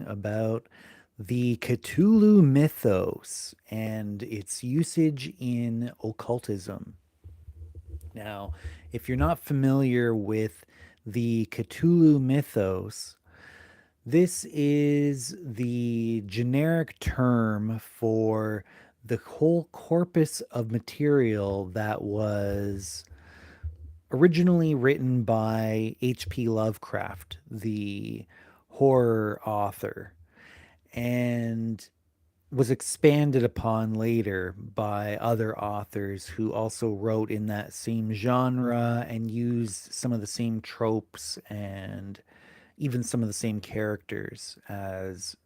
about the Cthulhu mythos and its usage in occultism. Now, if you're not familiar with the Cthulhu mythos, this is the generic term for the whole corpus of material that was originally written by H.P. Lovecraft, the horror author, and was expanded upon later by other authors who also wrote in that same genre and used some of the same tropes and even some of the same characters as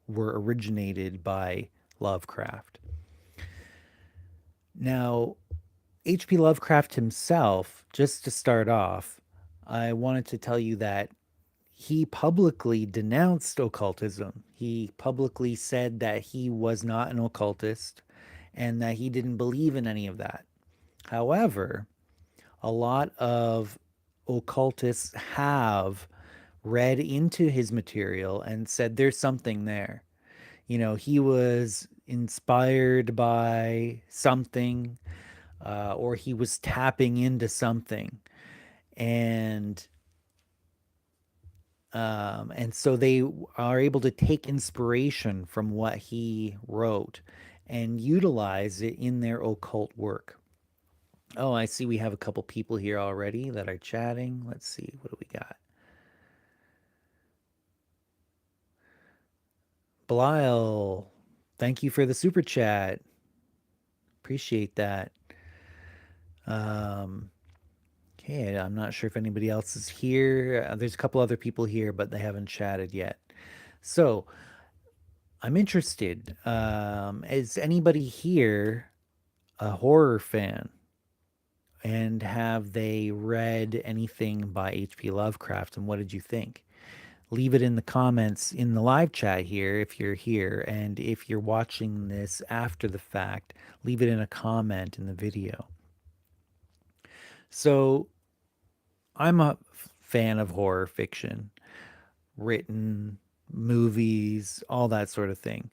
were originated by Lovecraft. Now, H.P. Lovecraft himself, just to start off, I wanted to tell you that he publicly denounced occultism. He publicly said that he was not an occultist and that he didn't believe in any of that. However, a lot of occultists have read into his material and said there's something there. He was inspired by something, or he was tapping into something. And and so they are able to take inspiration from what he wrote and utilize it in their occult work. Oh, I see we have a couple people here already that are chatting. Let's see, what do we got? Belial, thank you for the super chat. Appreciate that. Um, okay, I'm not sure if anybody else is here. There's a couple other people here, but they haven't chatted yet. So I'm interested. Is anybody here a horror fan? And have they read anything by H.P. Lovecraft? And what did you think? Leave it in the comments in the live chat here if you're here. And if you're watching this after the fact, leave it in a comment in the video. So I'm a fan of horror fiction, written movies, all that sort of thing.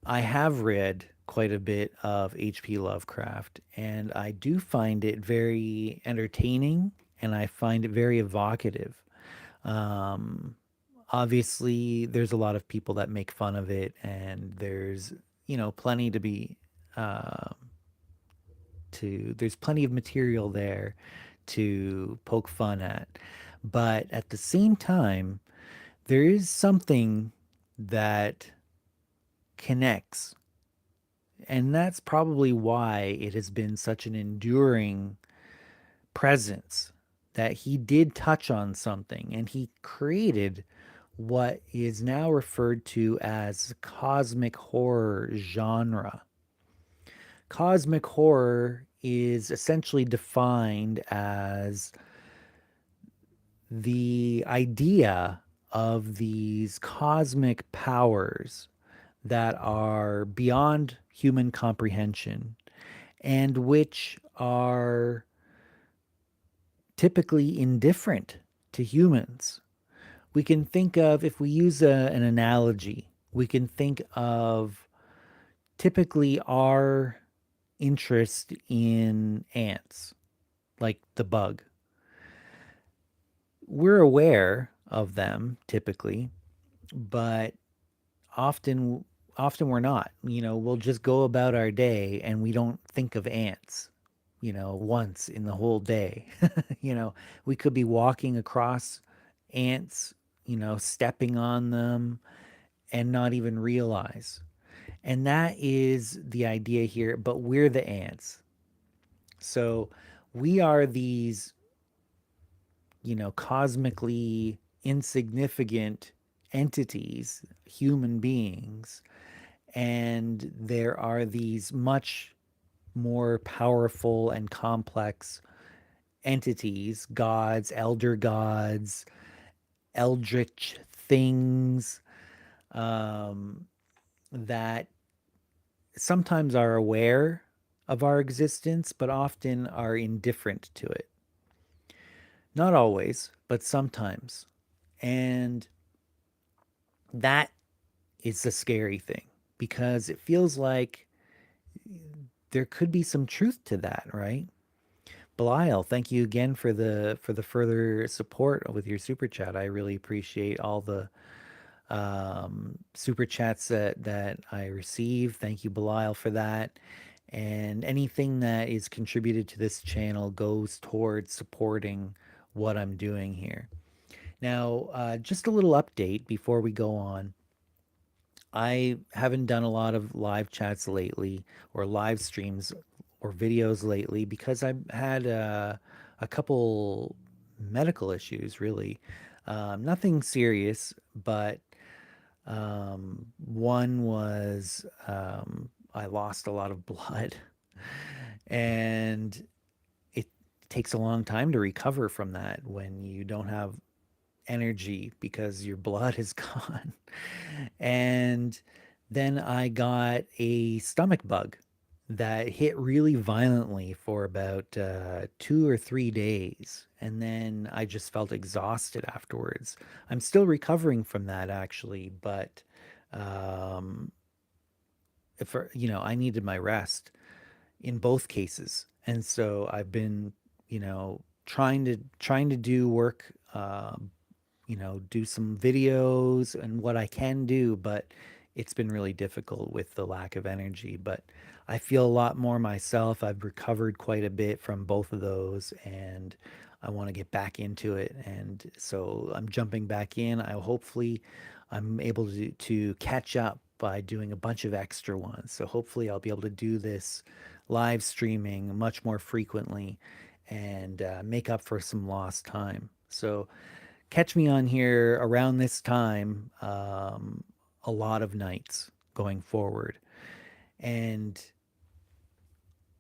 I have read quite a bit of H.P. Lovecraft, and I do find it very entertaining and I find it very evocative. Um, Obviously, there's a lot of people that make fun of it, and plenty to be um there's plenty of material there to poke fun at. But at the same time, there is something that connects. And that's probably why it has been such an enduring presence, that he did touch on something and he created what is now referred to as cosmic horror genre. Cosmic horror is essentially defined as the idea of these cosmic powers that are beyond human comprehension and which are typically indifferent to humans. We can think of, if we use an analogy, we can think of typically our interest in ants, like the bug. We're aware of them typically, but often often we're not. We'll just go about our day and we don't think of ants, once in the whole day. We could be walking across ants, stepping on them and not even realize. And that is the idea here, but we're the ants. So we are these, cosmically insignificant entities, human beings, and there are these much more powerful and complex entities, gods, elder gods, eldritch things, um, that sometimes are aware of our existence, but often are indifferent to it. Not always, but sometimes. And That is the scary thing because it feels like there could be some truth to that, right? Belial, thank you again for the further support with your super chat. I really appreciate all the super chats that I receive. Thank you, Belial, for that. And anything that is contributed to this channel goes towards supporting what I'm doing here. Now, just a little update before we go on. I haven't done a lot of live chats lately or live streams or videos lately because I've had a couple medical issues, really. Nothing serious, but one was I lost a lot of blood, and it takes a long time to recover from that when you don't have energy because your blood is gone. And then I got a stomach bug that hit really violently for about 2 or 3 days. And then I just felt exhausted afterwards. I'm still recovering from that actually, but um, if I needed my rest in both cases. And so I've been, trying to do work, do some videos and what I can do, but it's been really difficult with the lack of energy. But I feel a lot more myself. I've recovered quite a bit from both of those, and I want to get back into it. And so I'm jumping back in. I hopefully I'm able to catch up by doing a bunch of extra ones. So hopefully I'll be able to do this live streaming much more frequently and make up for some lost time. So catch me on here around this time a lot of nights going forward. And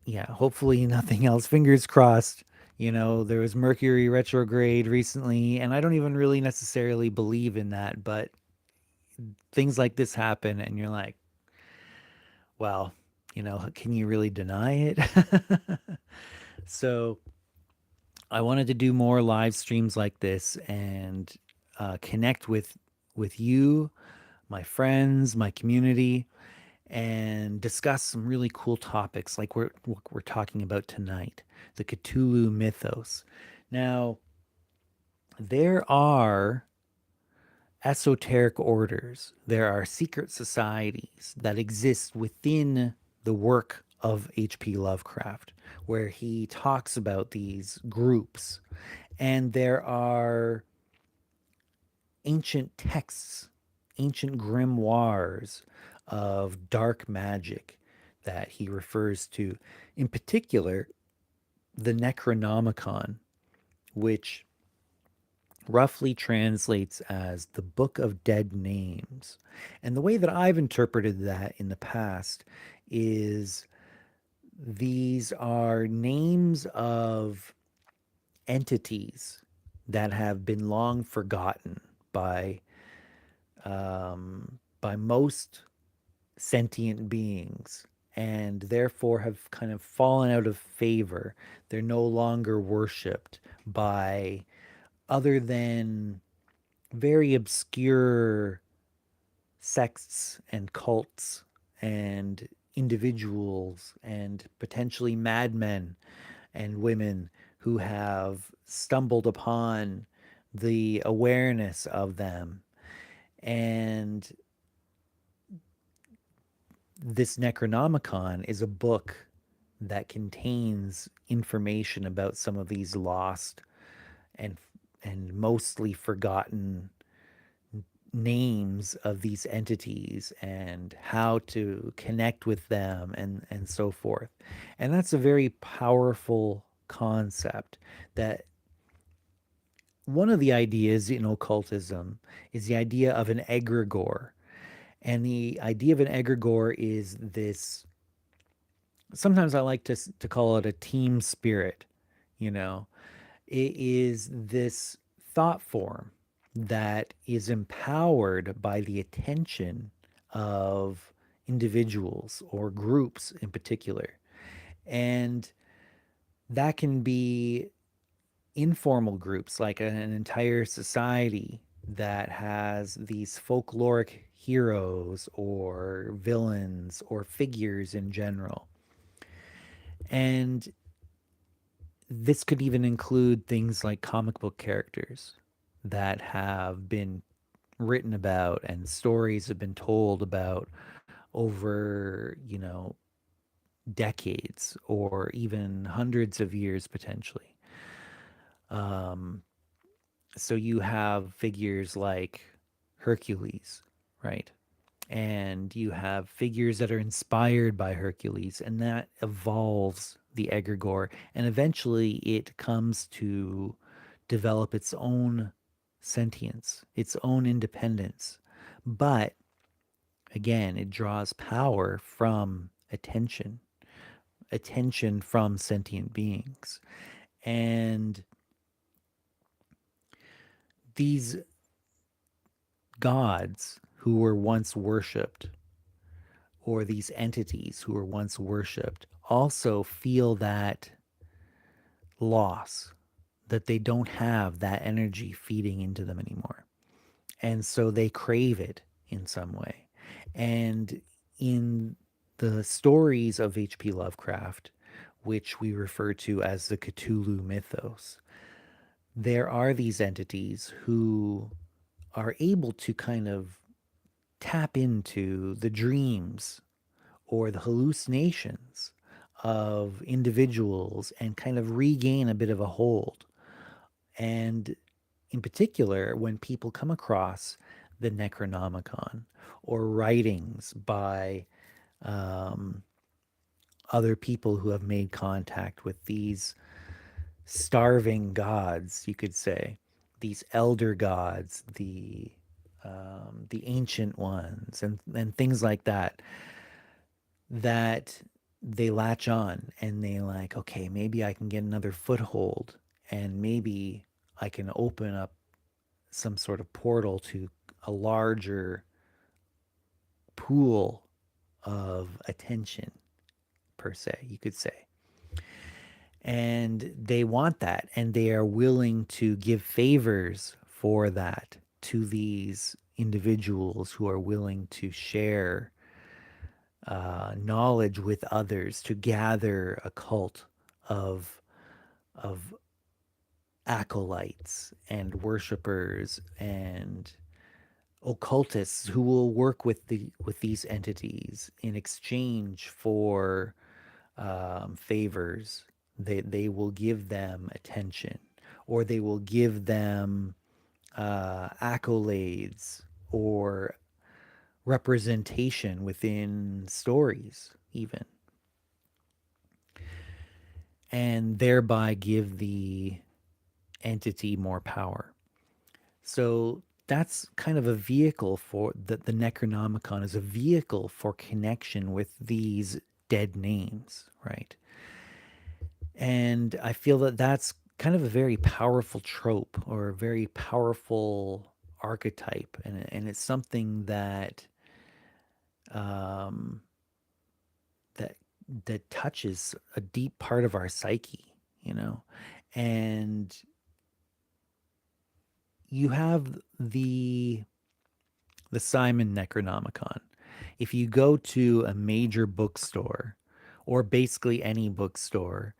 yeah, hopefully nothing else. Fingers crossed. There was Mercury retrograde recently, and I don't even really necessarily believe in that, but things like this happen, and you're like, well, can you really deny it? So I wanted to do more live streams like this and connect with you, my friends, my community, and discuss some really cool topics like what we're talking about tonight, the Cthulhu mythos. Now, there are esoteric orders, there are secret societies that exist within the work of H.P. Lovecraft, where he talks about these groups. And there are ancient texts, ancient grimoires of dark magic that he refers to. In particular, the Necronomicon, which roughly translates as the Book of Dead Names. And the way that I've interpreted that in the past is these are names of entities that have been long forgotten by most sentient beings and therefore have kind of fallen out of favor. They're no longer worshipped by other than very obscure sects and cults and individuals and potentially madmen and women who have stumbled upon the awareness of them. And this Necronomicon is a book that contains information about some of these lost and mostly forgotten names of these entities and how to connect with them and so forth. And that's a very powerful concept. That one of the ideas in occultism is the idea of an egregore. And the idea of an egregore is this, sometimes I like to call it a team spirit, you know. It is this thought form that is empowered by the attention of individuals or groups in particular. And that can be informal groups like an entire society that has these folkloric heroes or villains or figures in general. And this could even include things like comic book characters that have been written about and stories have been told about over, decades or even hundreds of years potentially. Um, so you have figures like Hercules, right? And you have figures that are inspired by Hercules, and that evolves the egregore, and eventually it comes to develop its own sentience, its own independence. But again, it draws power from attention from sentient beings. And these gods who were once worshipped, or these entities who were once worshipped, also feel that loss, that they don't have that energy feeding into them anymore. And so they crave it in some way. And in the stories of H.P. Lovecraft, which we refer to as the Cthulhu mythos, there are these entities who are able to kind of tap into the dreams or the hallucinations of individuals and kind of regain a bit of a hold. And in particular, when people come across the Necronomicon or writings by um, other people who have made contact with these starving gods, you could say, these elder gods, the ancient ones, and things like that, that they latch on and they like, okay, maybe I can get another foothold, and maybe I can open up some sort of portal to a larger pool of attention, per se, you could say. And they want that, and they are willing to give favors for that to these individuals who are willing to share knowledge with others, to gather a cult of acolytes and worshippers and occultists who will work with these entities in exchange for favors. They will give them attention, or they will give them accolades or representation within stories, even, and thereby give the entity more power. So that's kind of a vehicle for the Necronomicon is a vehicle for connection with these dead names, right? And I feel that that's kind of a very powerful trope or a very powerful archetype, and it's something um, that that touches a deep part of our psyche, you know, and you have the Simon Necronomicon. If you go to a major bookstore, or basically any bookstore,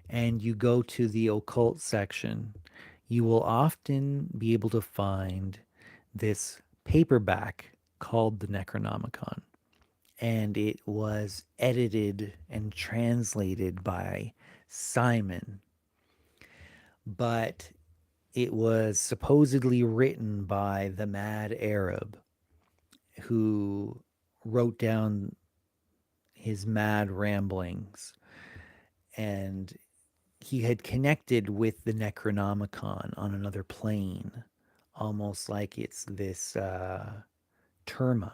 and you go to the occult section, you will often be able to find this paperback called the Necronomicon. And it was edited and translated by Simon, but it was supposedly written by the mad Arab who wrote down his mad ramblings, and he had connected with the Necronomicon on another plane, almost like it's this terma,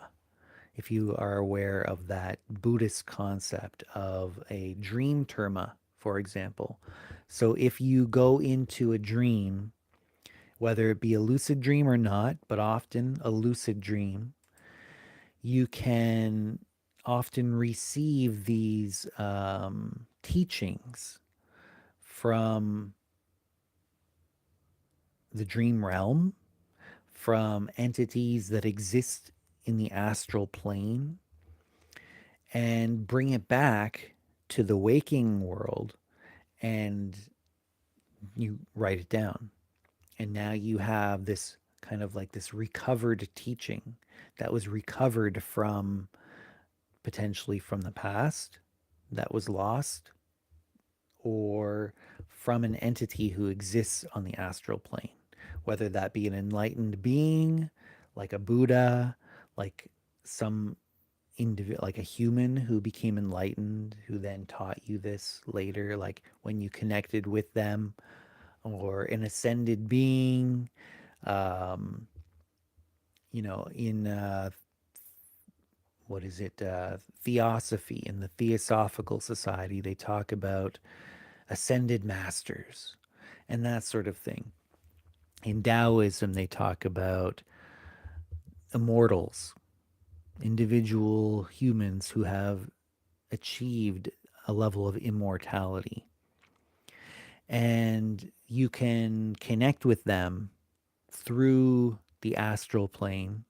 if you are aware of that Buddhist concept of a dream terma, for example. So if you go into a dream, whether it be a lucid dream or not, but often a lucid dream, you can often receive these teachings from the dream realm, from entities that exist in the astral plane and bring it back to the waking world, and you write it down. And now you have this kind of like this recovered teaching that was recovered from potentially from the past that was lost, or from an entity who exists on the astral plane, whether that be an enlightened being like a Buddha, like some individual, like a human who became enlightened, who then taught you this later, like when you connected with them, or an ascended being. Um, in what is it? Theosophy, in the Theosophical Society, they talk about ascended masters and that sort of thing. In Taoism, they talk about immortals, individual humans who have achieved a level of immortality. And you can connect with them through the astral plane,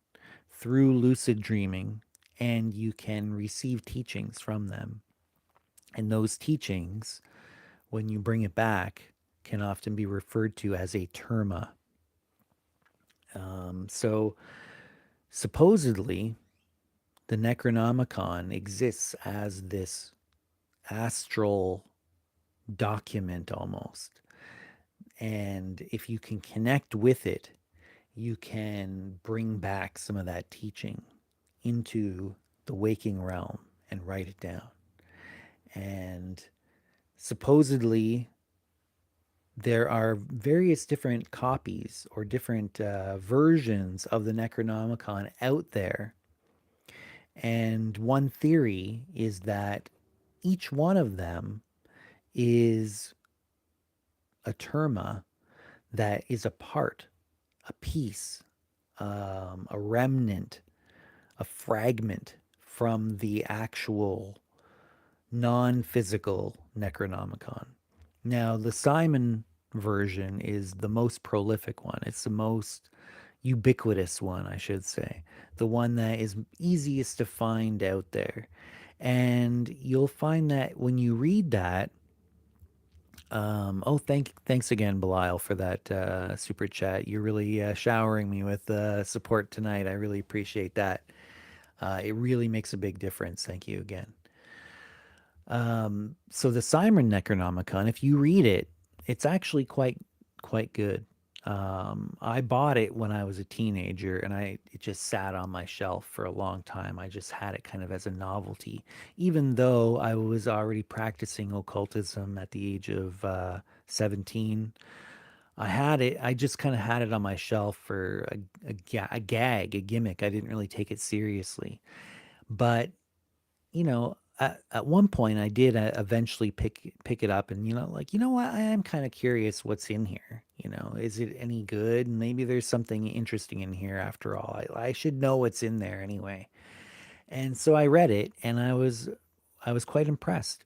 through lucid dreaming, and you can receive teachings from them. And those teachings, when you bring it back, can often be referred to as a terma. So supposedly, the Necronomicon exists as this astral document almost. And if you can connect with it, you can bring back some of that teaching into the waking realm and write it down. And supposedly, there are various different copies or different versions of the Necronomicon out there. And one theory is that each one of them is a terma that is a part, a piece, a remnant, a fragment from the actual non physical Necronomicon. Now, the Simon version is the most prolific one. It's the most ubiquitous one, I should say. The one that is easiest to find out there. And you'll find that when you read that, thanks again, Belial, for that super chat. You're really showering me with support tonight. I really appreciate that. It really makes a big difference. Thank you again. So the Simon Necronomicon, if you read it, it's actually quite good. I bought it when I was a teenager, and it just sat on my shelf for a long time. I just had it kind of as a novelty, even though I was already practicing occultism at the age of 17. I had it. I just kind of had it on my shelf for a gag, a gimmick. I didn't really take it seriously, but at one point I did eventually pick it up, and like, what, I am kind of curious what's in here. Is it any good? Maybe there's something interesting in here after all. I should know what's in there anyway. And so I read it, and I was quite impressed.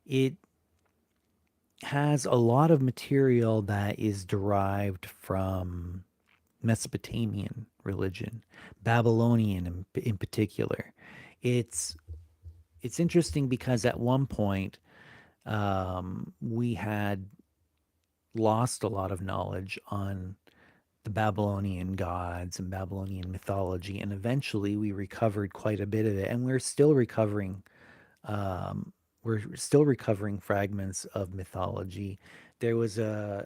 It has a lot of material that is derived from Mesopotamian religion, Babylonian in particular. It's it's interesting because at one point we had lost a lot of knowledge on the Babylonian gods and Babylonian mythology, and eventually we recovered quite a bit of it, and Um, we're still recovering fragments of mythology. There was an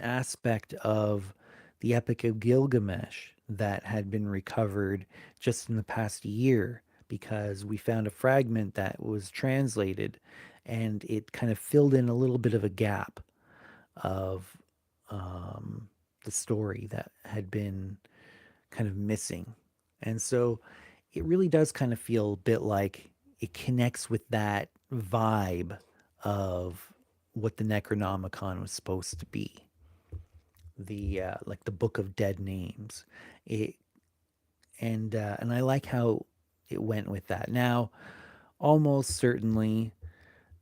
aspect of the Epic of Gilgamesh that had been recovered just in the past year, because we found a fragment that was translated, and it kind of filled in a little bit of a gap of the story that had been kind of missing. And so it really does kind of feel a bit like it connects with that vibe of what the Necronomicon was supposed to be. The like the Book of Dead Names. It and I like how it went with that. Now, almost certainly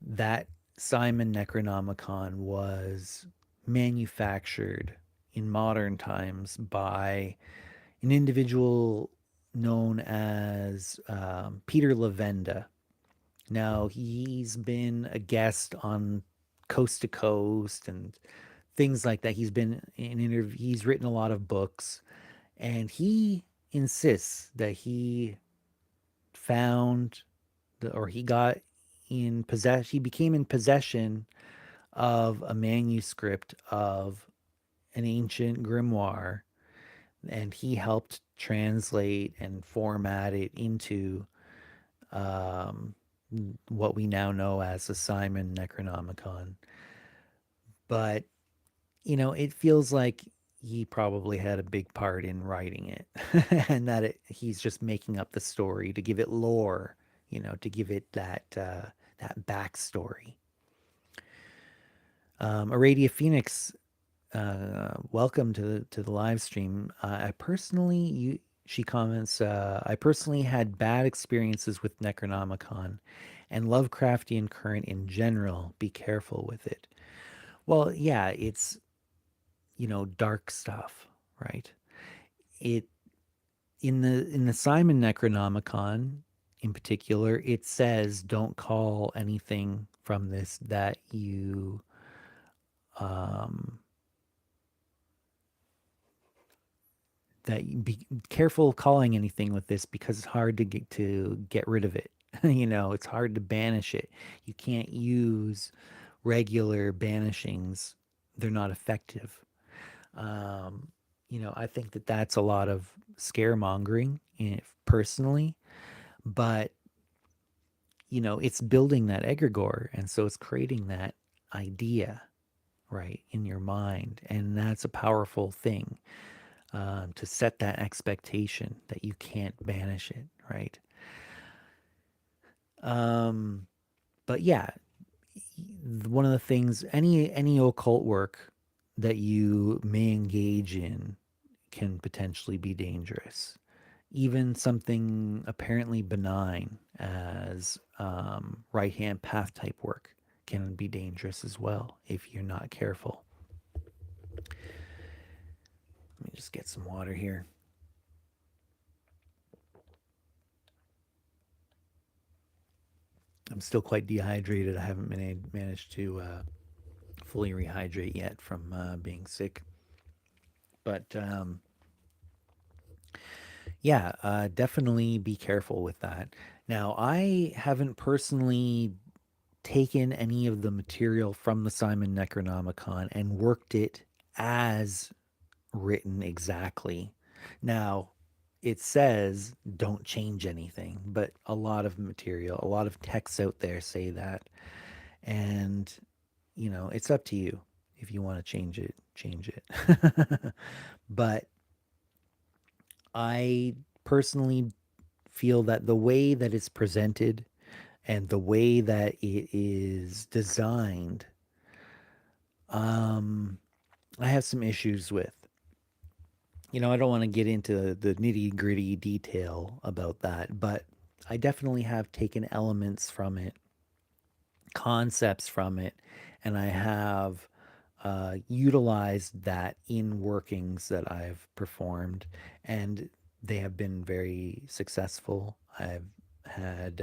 that Simon Necronomicon was manufactured in modern times by an individual known as Peter Lavenda. Now, he's been a guest on Coast to Coast and things like that. He's been in interview. He's written a lot of books, and he insists that he found or he got in possession. He became in possession of a manuscript of an ancient grimoire, and he helped translate and format it into um, what we now know as the Simon Necronomicon. But it feels like he probably had a big part in writing it, and that he's just making up the story to give it lore, to give it that backstory. Aradia Phoenix, welcome to the live stream. I personally, she comments, I personally had bad experiences with Necronomicon and Lovecraftian current in general. Be careful with it. Well, yeah, it's dark stuff, right? It in the Simon Necronomicon in particular, it says don't call anything from this um that you be careful calling anything with this because it's hard to get rid of it. It's hard to banish it. You can't use regular banishings. They're not effective. Um, I think that that's a lot of scaremongering, personally, but it's building that egregore, and so it's creating that idea, right, in your mind, and that's a powerful thing, to set that expectation that you can't banish it, right? Um, but yeah, one of the things, any occult work that you may engage in can potentially be dangerous. Even something apparently benign as right hand path type work can be dangerous as well if you're not careful. Let me just get some water here. I'm still quite dehydrated. I haven't managed to fully rehydrate yet from being sick. But yeah, definitely be careful with that. Now, I haven't personally taken any of the material from the Simon Necronomicon and worked it as written exactly. Now, it says don't change anything, but a lot of material, a lot of texts out there say that. And, it's up to you. If you want to change it, change it. But I personally feel that the way that it's presented and the way that it is designed, um, I have some issues with. I don't want to get into the nitty gritty detail about that, but I definitely have taken elements from it, concepts from it, and I have utilized that in workings that I've performed, and they have been very successful. I've had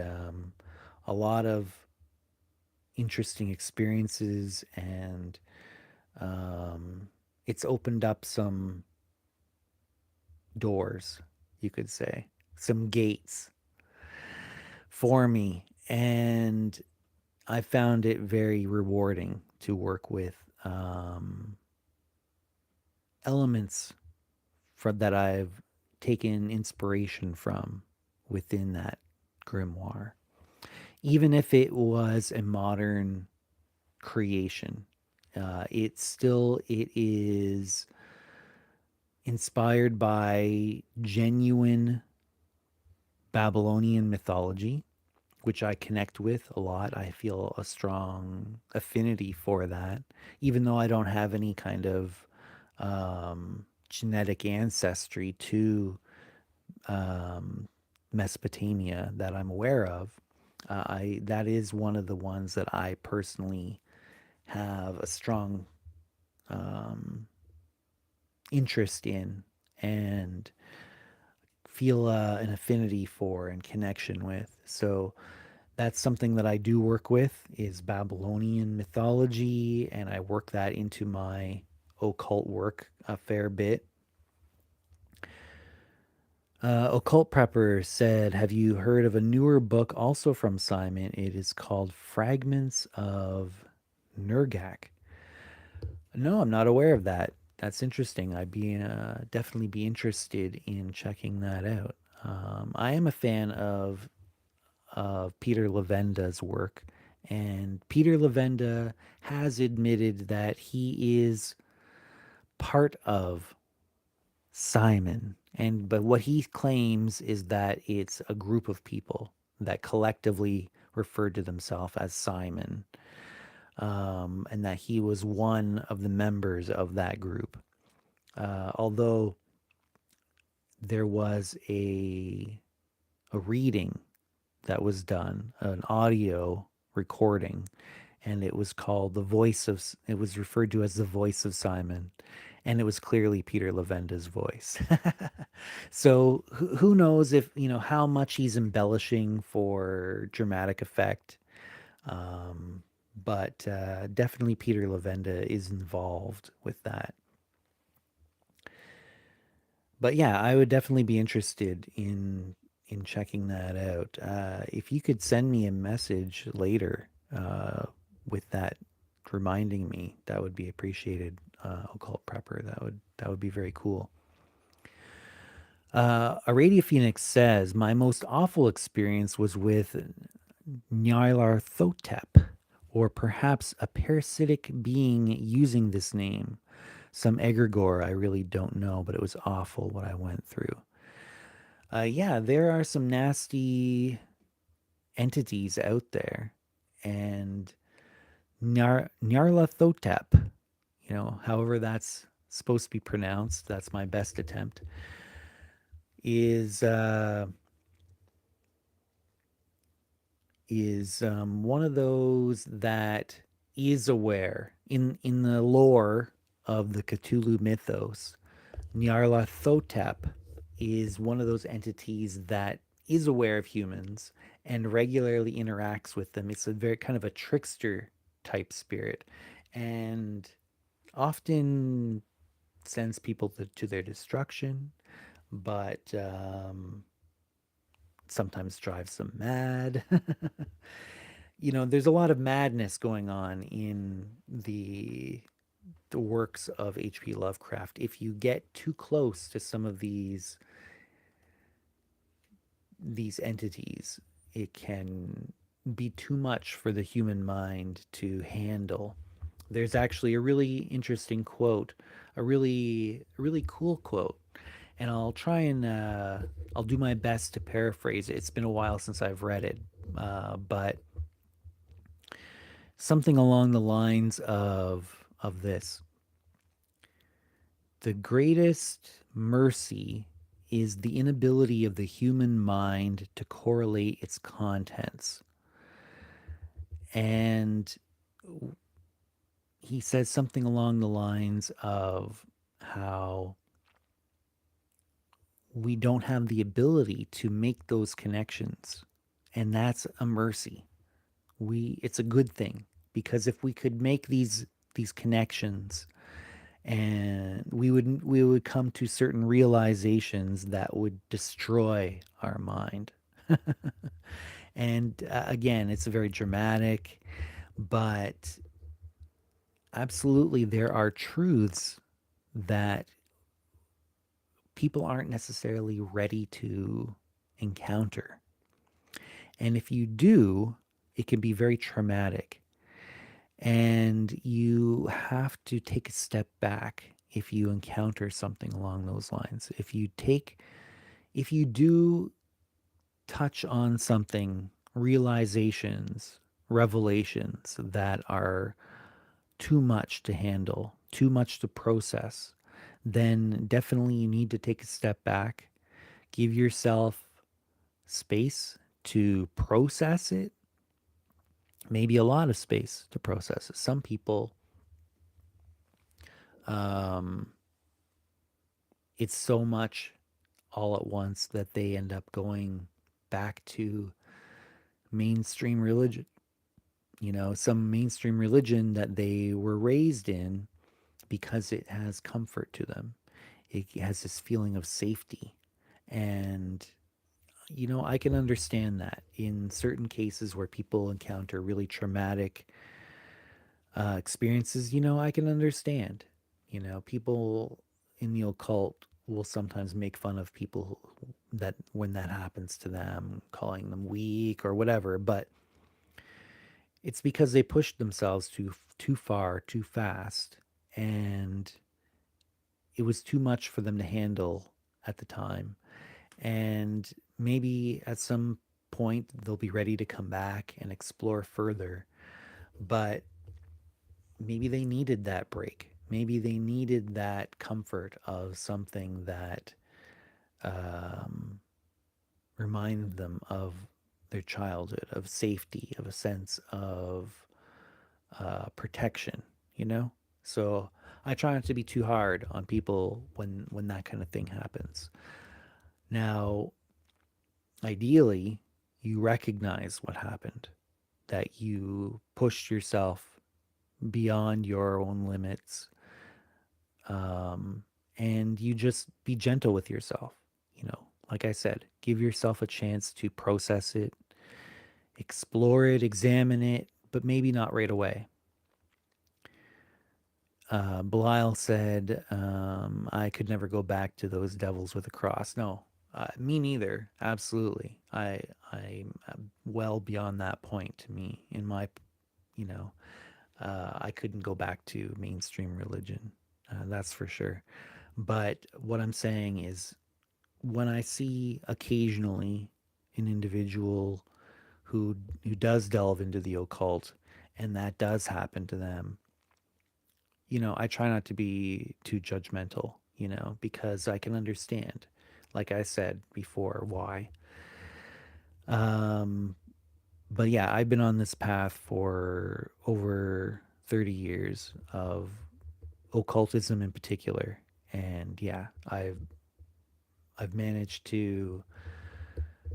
a lot of interesting experiences, and it's opened up some doors, you could say, some gates for me. And I found it very rewarding to work with elements that I've taken inspiration from within that grimoire. Even if it was a modern creation, it is inspired by genuine Babylonian mythology, which I connect with a lot. I feel a strong affinity for that, even though I don't have any kind of genetic ancestry to um, Mesopotamia that I'm aware of. I That is one of the ones that I personally have a strong um, interest in, and feel an affinity for and connection with. So that's something that I do work with is Babylonian mythology, and I work that into my occult work a fair bit. Occult Prepper said, "Have you heard of a newer book also from Simon? It is called Fragments of Nergak." No, I'm not aware of that. That's interesting. I'd be definitely be interested in checking that out. I am a fan of Peter Levenda's work, and Peter Levenda has admitted that he is part of Simon. And but what he claims is that it's a group of people that collectively referred to themselves as Simon, and that he was one of the members of that group. Although there was a reading that was done, an audio recording, and it was called the voice of. It was referred to as the voice of Simon, and it was clearly Peter Levenda's voice. So who knows if how much he's embellishing for dramatic effect, um, but definitely Peter Levenda is involved with that. But yeah, I would definitely be interested in checking that out. If you could send me a message later with that reminding me, that would be appreciated. Occult Prepper, that would be very cool. A Radio Phoenix says, "My most awful experience was with Nyarlathotep, or perhaps a parasitic being using this name. Some egregore, I really don't know, but it was awful what I went through." Yeah, there are some nasty entities out there, and Nyarlathotep, however that's supposed to be pronounced, that's my best attempt, is one of those that is aware in the lore of the Cthulhu mythos. Nyarlathotep is one of those entities that is aware of humans and regularly interacts with them. It's a very kind of a trickster type spirit, and often sends people to their destruction, but sometimes drives them mad. There's a lot of madness going on in the works of H.P. Lovecraft. If you get too close to some of these entities, it can be too much for the human mind to handle. There's actually a really interesting quote, a really cool quote, and I'll do my best to paraphrase it. It's been a while since I've read it, but something along the lines of this: "The greatest mercy is the inability of the human mind to correlate its contents." And he says something along the lines of how we don't have the ability to make those connections. And that's a mercy. It's a good thing, because if we could make these connections, and we would come to certain realizations that would destroy our mind. And again, it's very dramatic, but absolutely there are truths that people aren't necessarily ready to encounter. And if you do, it can be very traumatic. And you have to take a step back if you encounter something along those lines. If you do touch on something, realizations, revelations that are too much to handle, too much to process, then definitely you need to take a step back, give yourself space to process it, maybe a lot of space to process it. Some people, um, it's so much all at once that they end up going back to mainstream religion. Some mainstream religion that they were raised in because it has comfort to them. It has this feeling of safety. And, I can understand that in certain cases where people encounter really traumatic experiences, I can understand. People in the occult will sometimes make fun of people that when that happens to them, calling them weak or whatever, but it's because they pushed themselves too far, too fast, and it was too much for them to handle at the time. And maybe at some point they'll be ready to come back and explore further, but maybe they needed that break. Maybe they needed that comfort of something that um, reminded them of their childhood, of safety, of a sense of protection, you know? So I try not to be too hard on people when that kind of thing happens. Now, ideally, you recognize what happened, that you pushed yourself beyond your own limits, um, and you just be gentle with yourself. Like I said, give yourself a chance to process it, explore it, examine it, but maybe not right away. Belial said, I could never go back to those devils with a cross. No, me neither. Absolutely. I'm well beyond that point to me. You know, I couldn't go back to mainstream religion. That's for sure. But what I'm saying is, when I see occasionally an individual who does delve into the occult, and that does happen to them, I try not to be too judgmental, because I can understand, like I said before, why. Um, but yeah, I've been on this path for over 30 years of occultism in particular. And yeah, I've managed to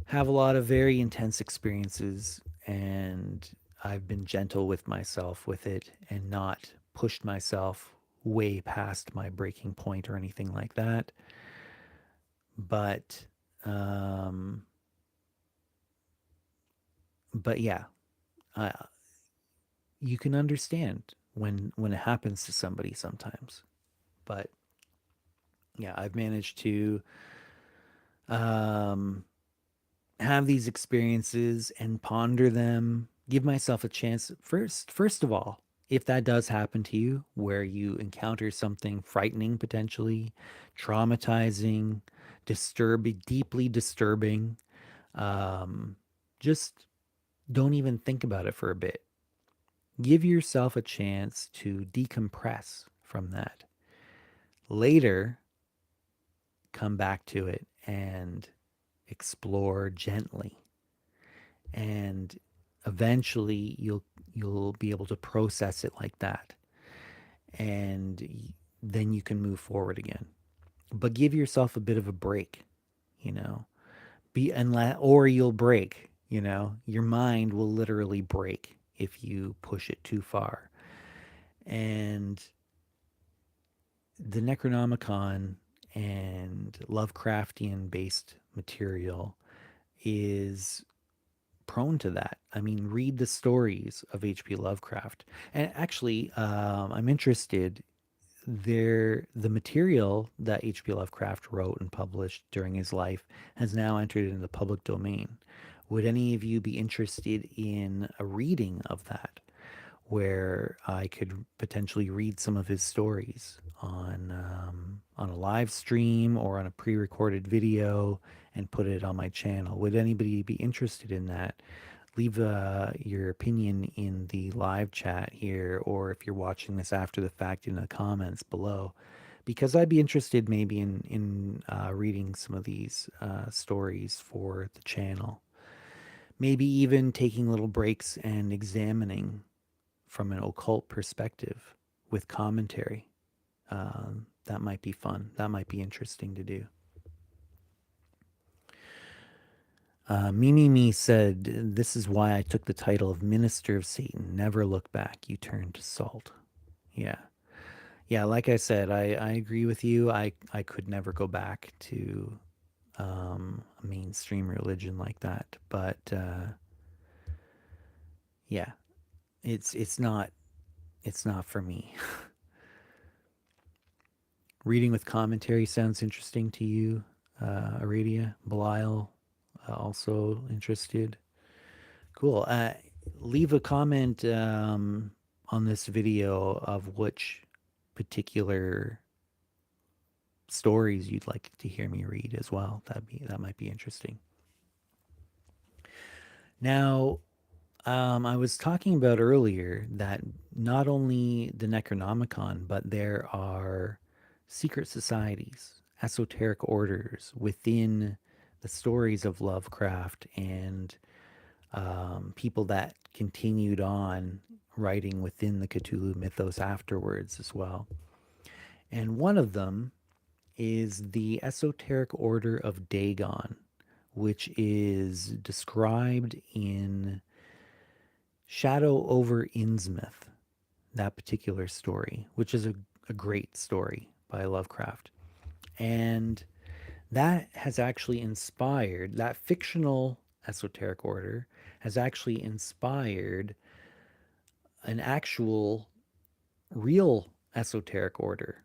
have a lot of very intense experiences, and I've been gentle with myself with it and not pushed myself way past my breaking point or anything like that. But um but yeah, I, you can understand when it happens to somebody sometimes. But yeah, I've managed to um have these experiences and ponder them, give myself a chance. First of all, if that does happen to you, where you encounter something frightening, potentially traumatizing, disturbing, deeply disturbing, um, just don't even think about it for a bit. Give yourself a chance to decompress from that. Later, come back to it and explore gently, and eventually you'll be able to process it like that, and then you can move forward again. But give yourself a bit of a break, you know be unless or you'll break. Your mind will literally break if you push it too far. And the Necronomicon and Lovecraftian based material is prone to that. I mean, read the stories of H.P. Lovecraft. And actually, I'm interested. The material that H.P. Lovecraft wrote and published during his life has now entered into the public domain. Would any of you be interested in a reading of that, where I could potentially read some of his stories on a live stream or on a pre-recorded video and put it on my channel? Would anybody be interested in that? Leave your opinion in the live chat here, or if you're watching this after the fact, in the comments below, because I'd be interested maybe in reading some of these stories for the channel. Maybe even taking little breaks and examining from an occult perspective with commentary. That might be fun. That might be interesting to do. Mimi said, "This is why I took the title of Minister of Satan. Never look back. You turn to salt." Yeah. Yeah, like I said, I agree with you. I could never go back to a mainstream religion like that. But yeah, it's not for me. Reading with commentary sounds interesting to you, Aradia. Belial, also interested. Cool. Leave a comment on this video of which particular stories you'd like to hear me read as well. That might be interesting. Now, I was talking about earlier that not only the Necronomicon, but there are secret societies, esoteric orders within the stories of Lovecraft and people that continued on writing within the Cthulhu mythos afterwards as well. And one of them is the Esoteric Order of Dagon, which is described in Shadow over Innsmouth, that particular story, which is a great story by Lovecraft. And that has actually inspired, that fictional esoteric order has actually inspired an actual real esoteric order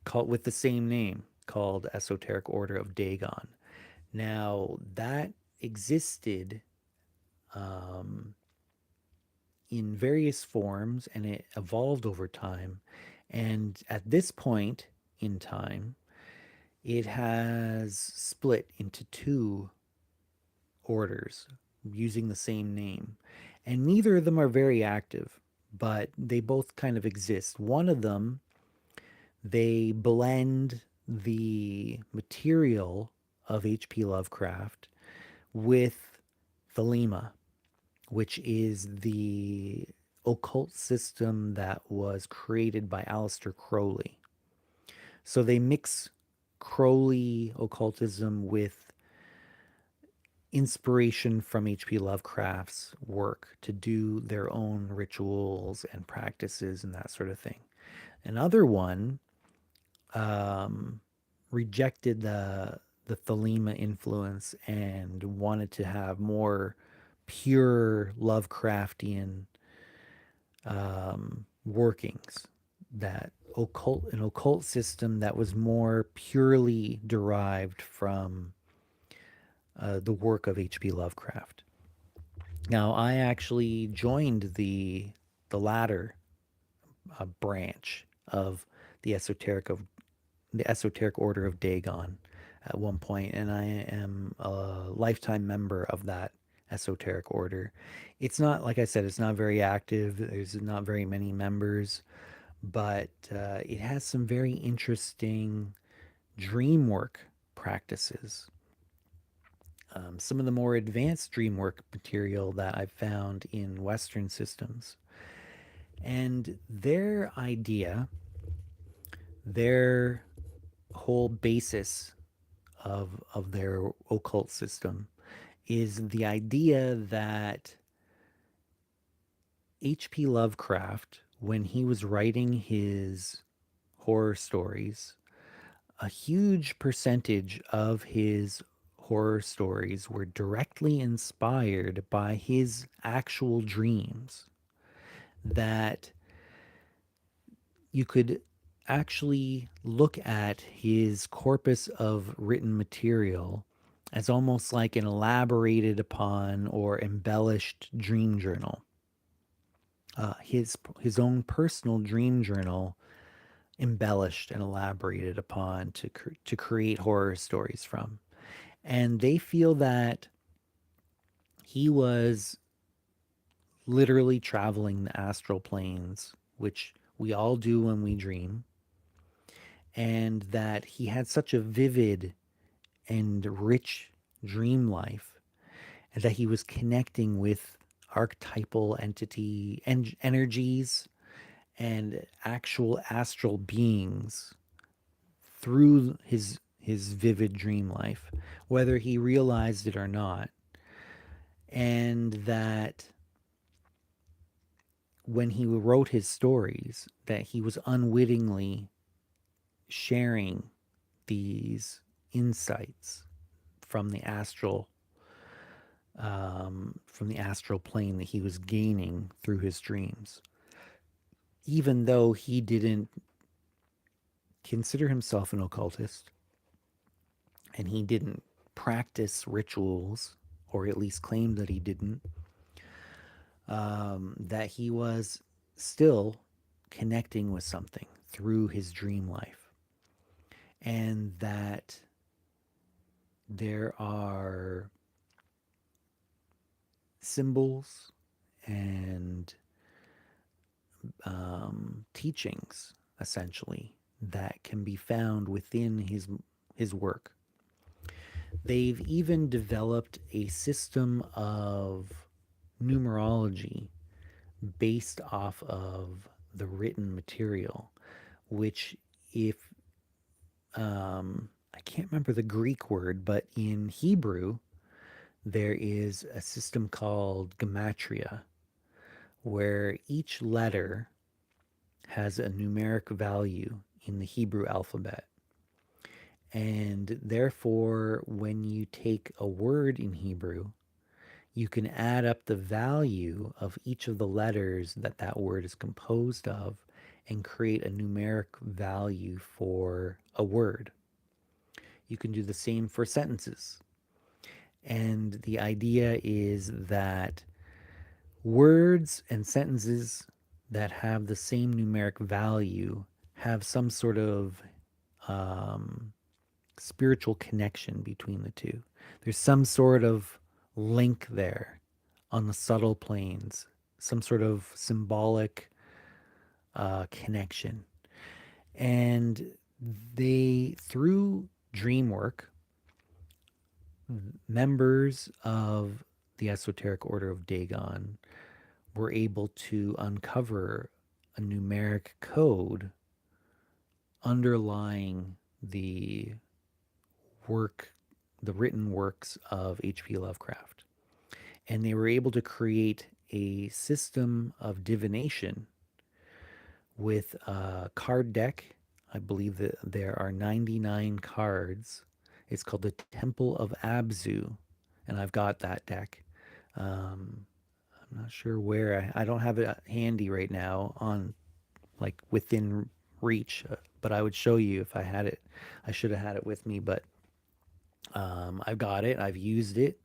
called with the same name called Esoteric Order of Dagon. Now that existed um, in various forms and it evolved over time. And at this point in time, it has split into two orders using the same name. And neither of them are very active, but they both kind of exist. One of them, they blend the material of H.P. Lovecraft with Thelema, which is the occult system that was created by Aleister Crowley. So they mix Crowley occultism with inspiration from H.P. Lovecraft's work to do their own rituals and practices and that sort of thing. Another one um, rejected the Thelema influence and wanted to have more pure Lovecraftian workings, that an occult system that was more purely derived from the work of H.P. Lovecraft. Now, I actually joined the latter branch of the esoteric order of Dagon at one point, and I am a lifetime member of that esoteric order. It's not, like I said, it's not very active. There's not very many members, but it has some very interesting dream work practices. Some of the more advanced dream work material that I've found in Western systems. And their idea, their whole basis of their occult system is the idea that H.P. Lovecraft, when he was writing his horror stories, a huge percentage of his horror stories were directly inspired by his actual dreams. That you could actually look at his corpus of written material as almost like an elaborated upon or embellished dream journal. His own personal dream journal, embellished and elaborated upon to create horror stories from. And they feel that he was literally traveling the astral planes, which we all do when we dream, and that he had such a vivid and rich dream life, and that he was connecting with archetypal entity and energies and actual astral beings through his vivid dream life, whether he realized it or not. and that when he wrote his stories, that he was unwittingly sharing these insights from the astral plane that he was gaining through his dreams, even though he didn't consider himself an occultist and he didn't practice rituals, or at least claimed that he didn't, that he was still connecting with something through his dream life, and that there are symbols and teachings, essentially, that can be found within his work. They've even developed a system of numerology based off of the written material, which, if I can't remember the Greek word, but in Hebrew, there is a system called gematria, where each letter has a numeric value in the Hebrew alphabet. And therefore, when you take a word in Hebrew, you can add up the value of each of the letters that that word is composed of and create a numeric value for a word. You can do the same for sentences. And the idea is that words and sentences that have the same numeric value have some sort of um, spiritual connection between the two. There's some sort of link there on the subtle planes, some sort of symbolic connection. And through dream work, members of the Esoteric Order of Dagon were able to uncover a numeric code underlying work, the written works of H.P. Lovecraft. And they were able to create a system of divination with a card deck. I believe that there are 99 cards. It's called the Temple of Abzu, and I've got that deck. I'm not sure where. I don't have it handy right now on, like, within reach, but I would show you if I had it. I should have had it with me, but I've got it. I've used it,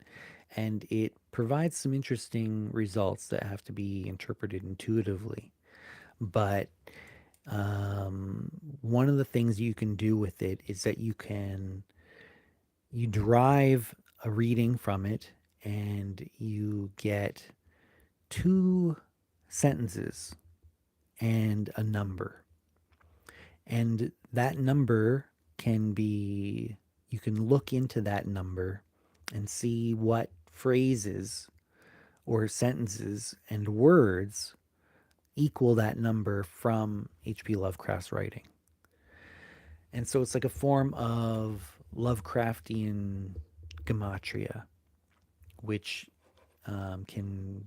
and it provides some interesting results that have to be interpreted intuitively. But one of the things you can do with it is that you derive a reading from it, and you get two sentences and a number. And that number can be, you can look into that number and see what phrases or sentences and words equal that number from H.P. Lovecraft's writing. And so it's like a form of Lovecraftian gematria, which can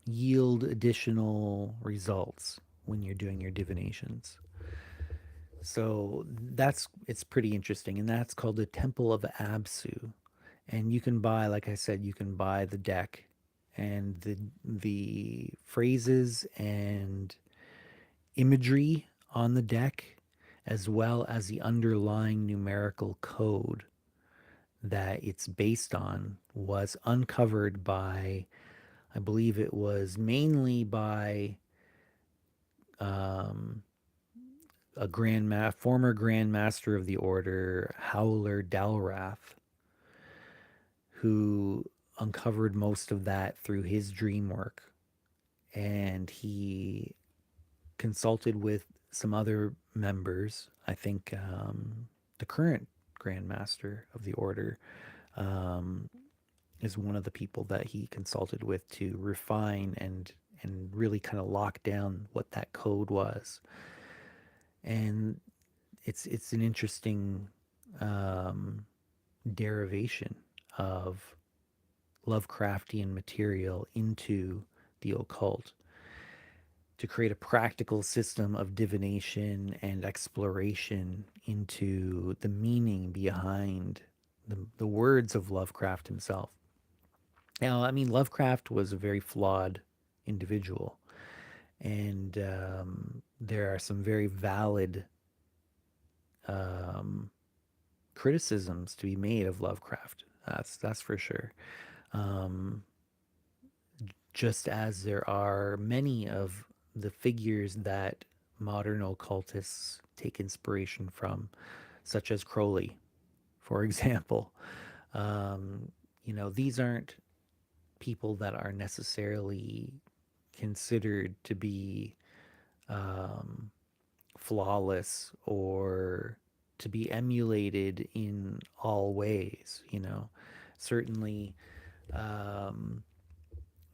yield additional results when you're doing your divinations. So it's pretty interesting, and that's called the Temple of Absu. And you can buy, like I said, you can buy the deck and the phrases and imagery on the deck, as well as the underlying numerical code that it's based on, was uncovered by, I believe it was mainly by um, former Grand Master of the Order, Howler Dalrath, who uncovered most of that through his dream work. And he consulted with some other members. I think the current Grand Master of the Order um, is one of the people that he consulted with to refine and really kind of lock down what that code was. And it's an interesting um, derivation of Lovecraftian material into the occult to create a practical system of divination and exploration into the meaning behind the words of Lovecraft himself. Now, I mean, Lovecraft was a very flawed individual, and there are some very valid um, criticisms to be made of Lovecraft. That's for sure. Um, just as there are many of the figures that modern occultists take inspiration from, such as Crowley, for example. Um, these aren't people that are necessarily considered to be um, flawless or to be emulated in all ways. Certainly, um,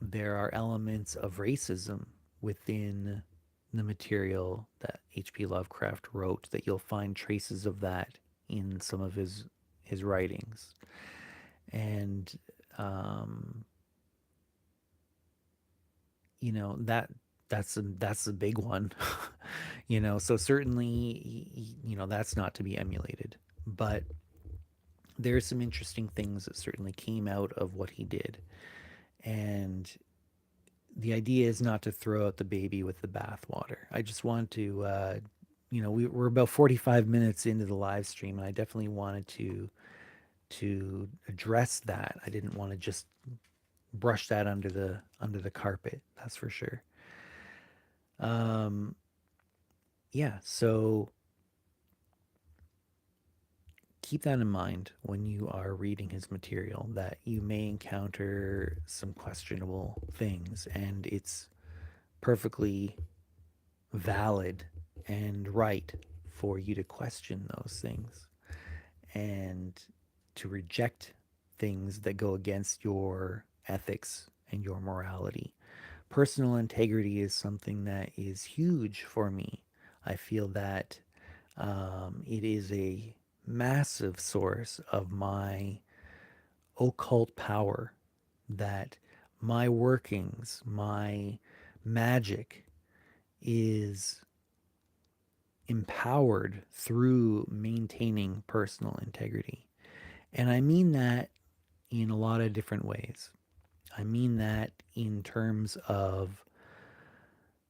there are elements of racism within the material that H.P. Lovecraft wrote that you'll find traces of that in some of his writings. And um, you know that that's a big one. So certainly that's not to be emulated, but there's some interesting things that certainly came out of what he did. And the idea is not to throw out the baby with the bathwater. I just want to, we're about 45 minutes into the live stream, and I definitely wanted to address that. I didn't want to just brush that under the carpet. That's for sure. Um, yeah. So keep that in mind when you are reading his material, that you may encounter some questionable things, and it's perfectly valid and right for you to question those things and to reject things that go against your ethics and your morality. Personal integrity is something that is huge for me. I feel that it is a massive source of my occult power, that my workings, my magic is empowered through maintaining personal integrity. And I mean that in a lot of different ways. I mean that in terms of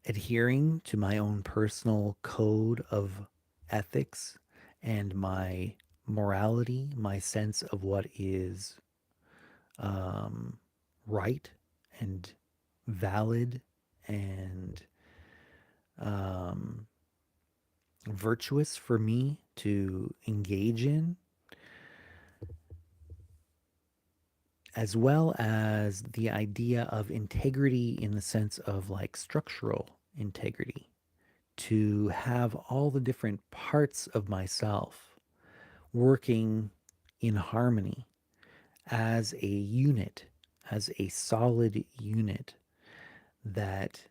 adhering to my own personal code of ethics and my morality, my sense of what is um, right and valid and um, virtuous for me to engage in, as well as the idea of integrity in the sense of like structural integrity, to have all the different parts of myself working in harmony as a unit, as a solid unit that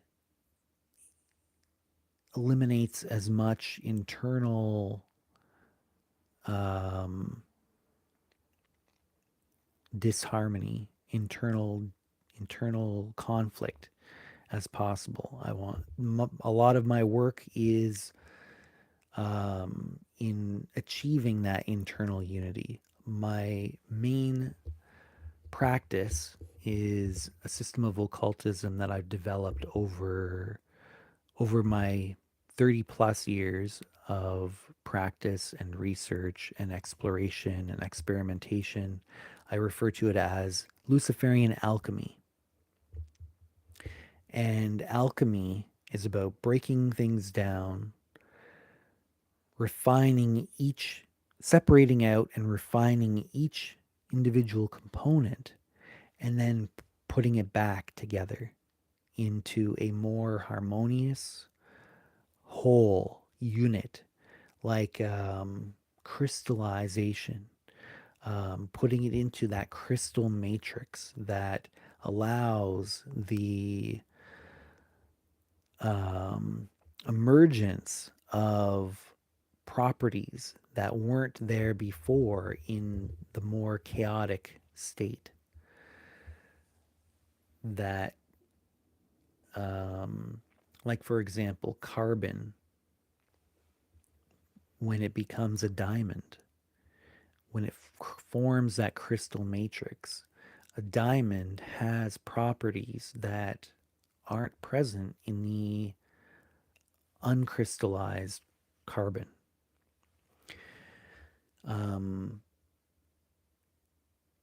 eliminates as much internal um, disharmony, internal conflict as possible. I want a lot of my work is in achieving that internal unity. My main practice is a system of occultism that I've developed over my 30 plus years of practice and research and exploration and experimentation. I refer to it as Luciferian alchemy. And alchemy is about breaking things down, refining each, separating out and refining each individual component, and then putting it back together into a more harmonious whole unit, like crystallization, putting it into that crystal matrix that allows the um, emergence of properties that weren't there before in the more chaotic state. that, um, like for example, carbon, when it becomes a diamond, when it forms that crystal matrix, a diamond has properties that aren't present in the uncrystallized carbon. Um,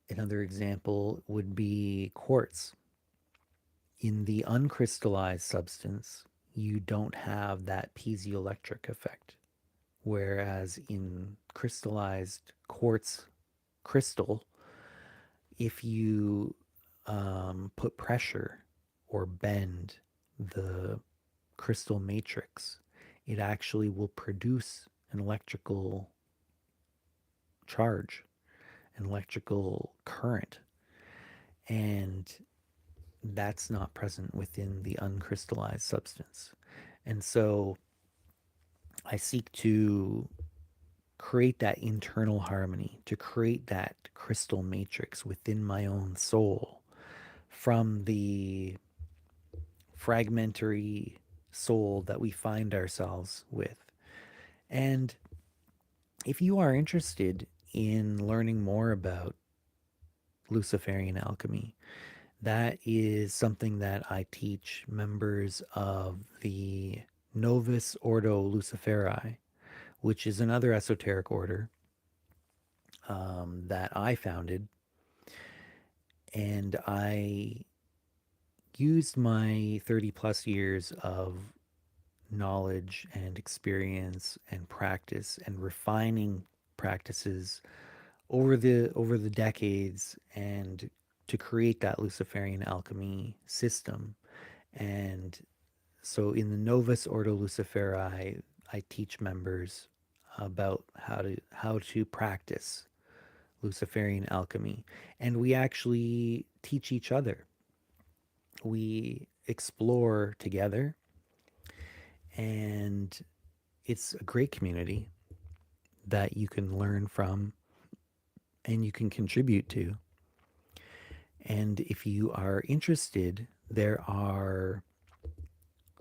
Another example would be quartz. In the uncrystallized substance, you don't have that piezoelectric effect. Whereas in crystallized quartz crystal, if you put pressure or bend the crystal matrix, it actually will produce an electrical charge, an electrical current. And that's not present within the uncrystallized substance. And so I seek to create that internal harmony, to create that crystal matrix within my own soul from the fragmentary soul that we find ourselves with. And if you are interested in learning more about Luciferian alchemy, that is something that I teach members of the Novus Ordo Luciferi, which is another esoteric order that I founded. And I used my 30 plus years of knowledge and experience and practice and refining practices over the decades and to create that Luciferian alchemy system. And so in the Novus Ordo Luciferi, I teach members about how to practice Luciferian alchemy, and we actually teach each other. We explore together, and it's a great community that you can learn from and you can contribute to. And if you are interested, there are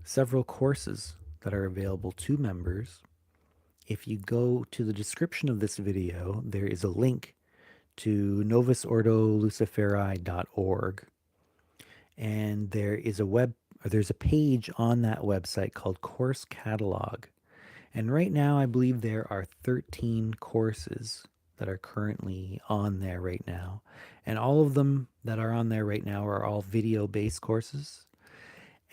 several courses that are available to members. If you go to the description of this video, there is a link to novusordoluciferii.org, and there's a page on that website called Course Catalog. And right now, I believe there are 13 courses that are currently on there right now. And all of them that are on there right now are all video based courses.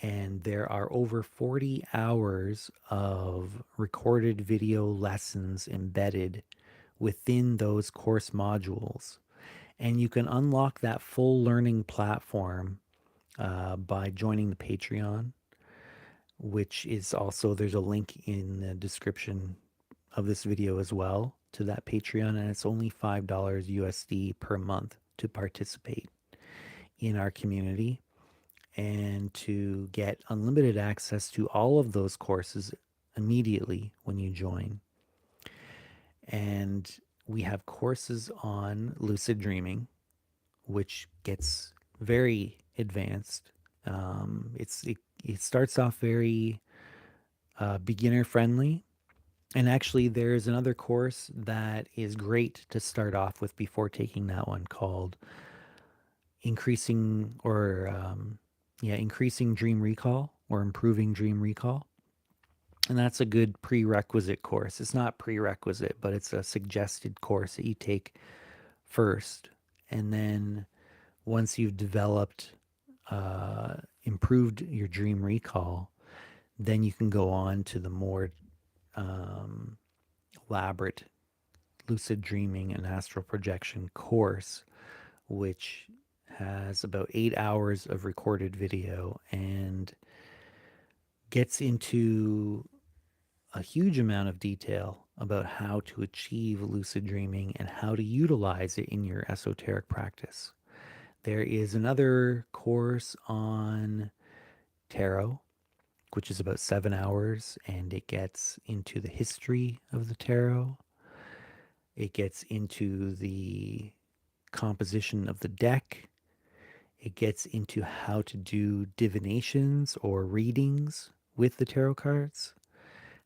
And there are over 40 hours of recorded video lessons embedded within those course modules. And you can unlock that full learning platform by joining the Patreon, which is also, there's a link in the description of this video as well to that Patreon. And it's only $5 USD per month to participate in our community and to get unlimited access to all of those courses immediately when you join. And we have courses on lucid dreaming, which gets very advanced. It starts off very beginner friendly. And actually, there's another course that is great to start off with before taking that one called increasing or increasing dream recall or improving dream recall. And that's a good prerequisite course. It's not prerequisite, but it's a suggested course that you take first. And then once you've developed, improved your dream recall, then you can go on to the more elaborate lucid dreaming and astral projection course, which has about 8 hours of recorded video and gets into a huge amount of detail about how to achieve lucid dreaming and how to utilize it in your esoteric practice. There is another course on tarot, which is about 7 hours, and it gets into the history of the tarot. It gets into the composition of the deck. It gets into how to do divinations or readings with the tarot cards,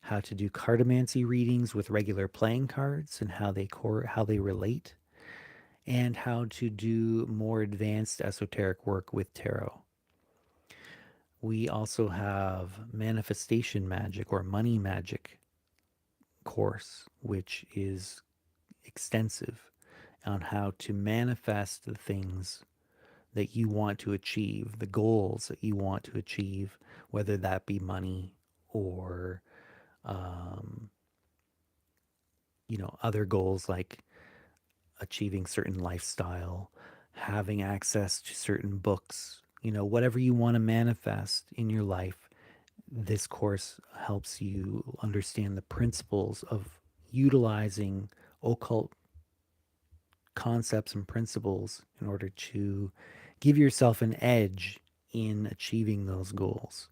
how to do cartomancy readings with regular playing cards and how they relate, and how to do more advanced esoteric work with tarot. We also have manifestation magic or money magic course, which is extensive on how to manifest the things that you want to achieve, the goals that you want to achieve, whether that be money or, um, other goals like achieving certain lifestyle, having access to certain books, whatever you want to manifest in your life. This course helps you understand the principles of utilizing occult concepts and principles in order to give yourself an edge in achieving those goals.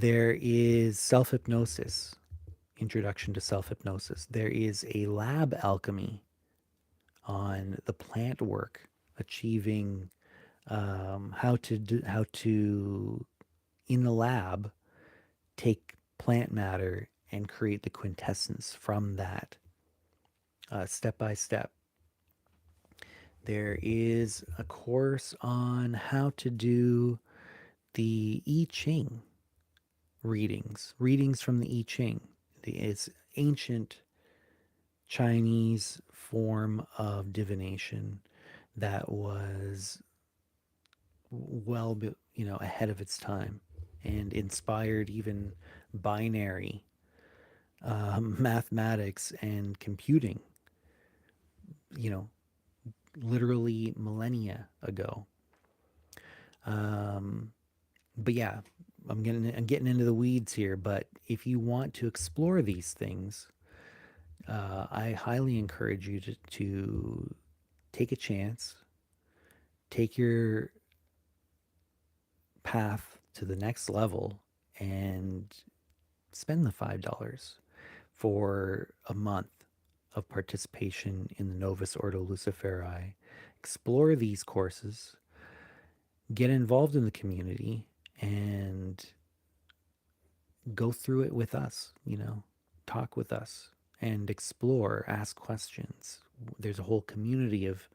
There is self hypnosis, introduction to self hypnosis. There is a lab alchemy on the plant work, achieving how to in the lab take plant matter and create the quintessence from that, step by step. There is a course on how to do the I Ching readings from the I Ching. It's ancient Chinese form of divination that was well, ahead of its time and inspired even binary mathematics and computing, you know, literally millennia ago. Um, but yeah, I'm getting into the weeds here. But if you want to explore these things, I highly encourage you to take a chance, take your path to the next level, and spend the $5 for a month of participation in the Novus Ordo Luciferi. Explore these courses, get involved in the community, and go through it with us, talk with us and explore, ask questions. There's a whole community of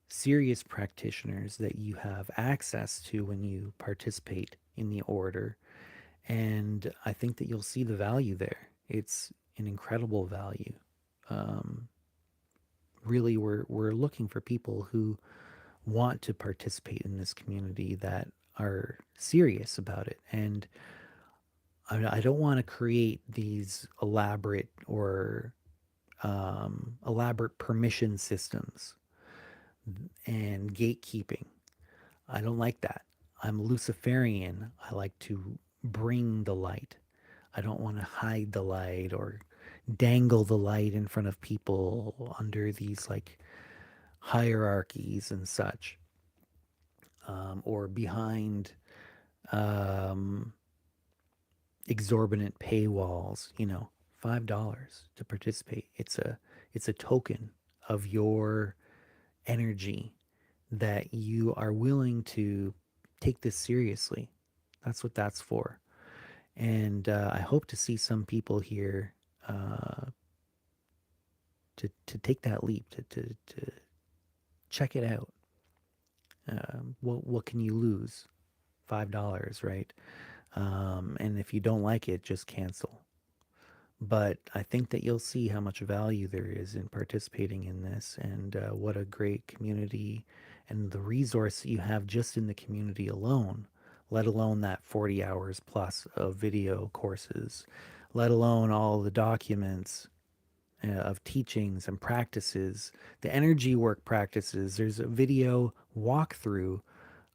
serious practitioners that you have access to when you participate in the order. And I think that you'll see the value there. It's an incredible value. Um, Really, we're looking for people who want to participate in this community that are serious about it. And I don't want to create these elaborate permission systems and gatekeeping. I don't like that. I'm Luciferian. I like to bring the light. I don't want to hide the light or dangle the light in front of people under these like hierarchies and such, or behind um, exorbitant paywalls. $5 to participate. It's a token of your energy that you are willing to take this seriously. That's what that's for. And I hope to see some people here uh, to take that leap, to check it out. What can you lose? $5, right? And if you don't like it, just cancel. But I think that you'll see how much value there is in participating in this, and what a great community and the resource that you have just in the community alone, let alone that 40 hours plus of video courses, let alone all the documents of teachings and practices, the energy work practices. There's a video walkthrough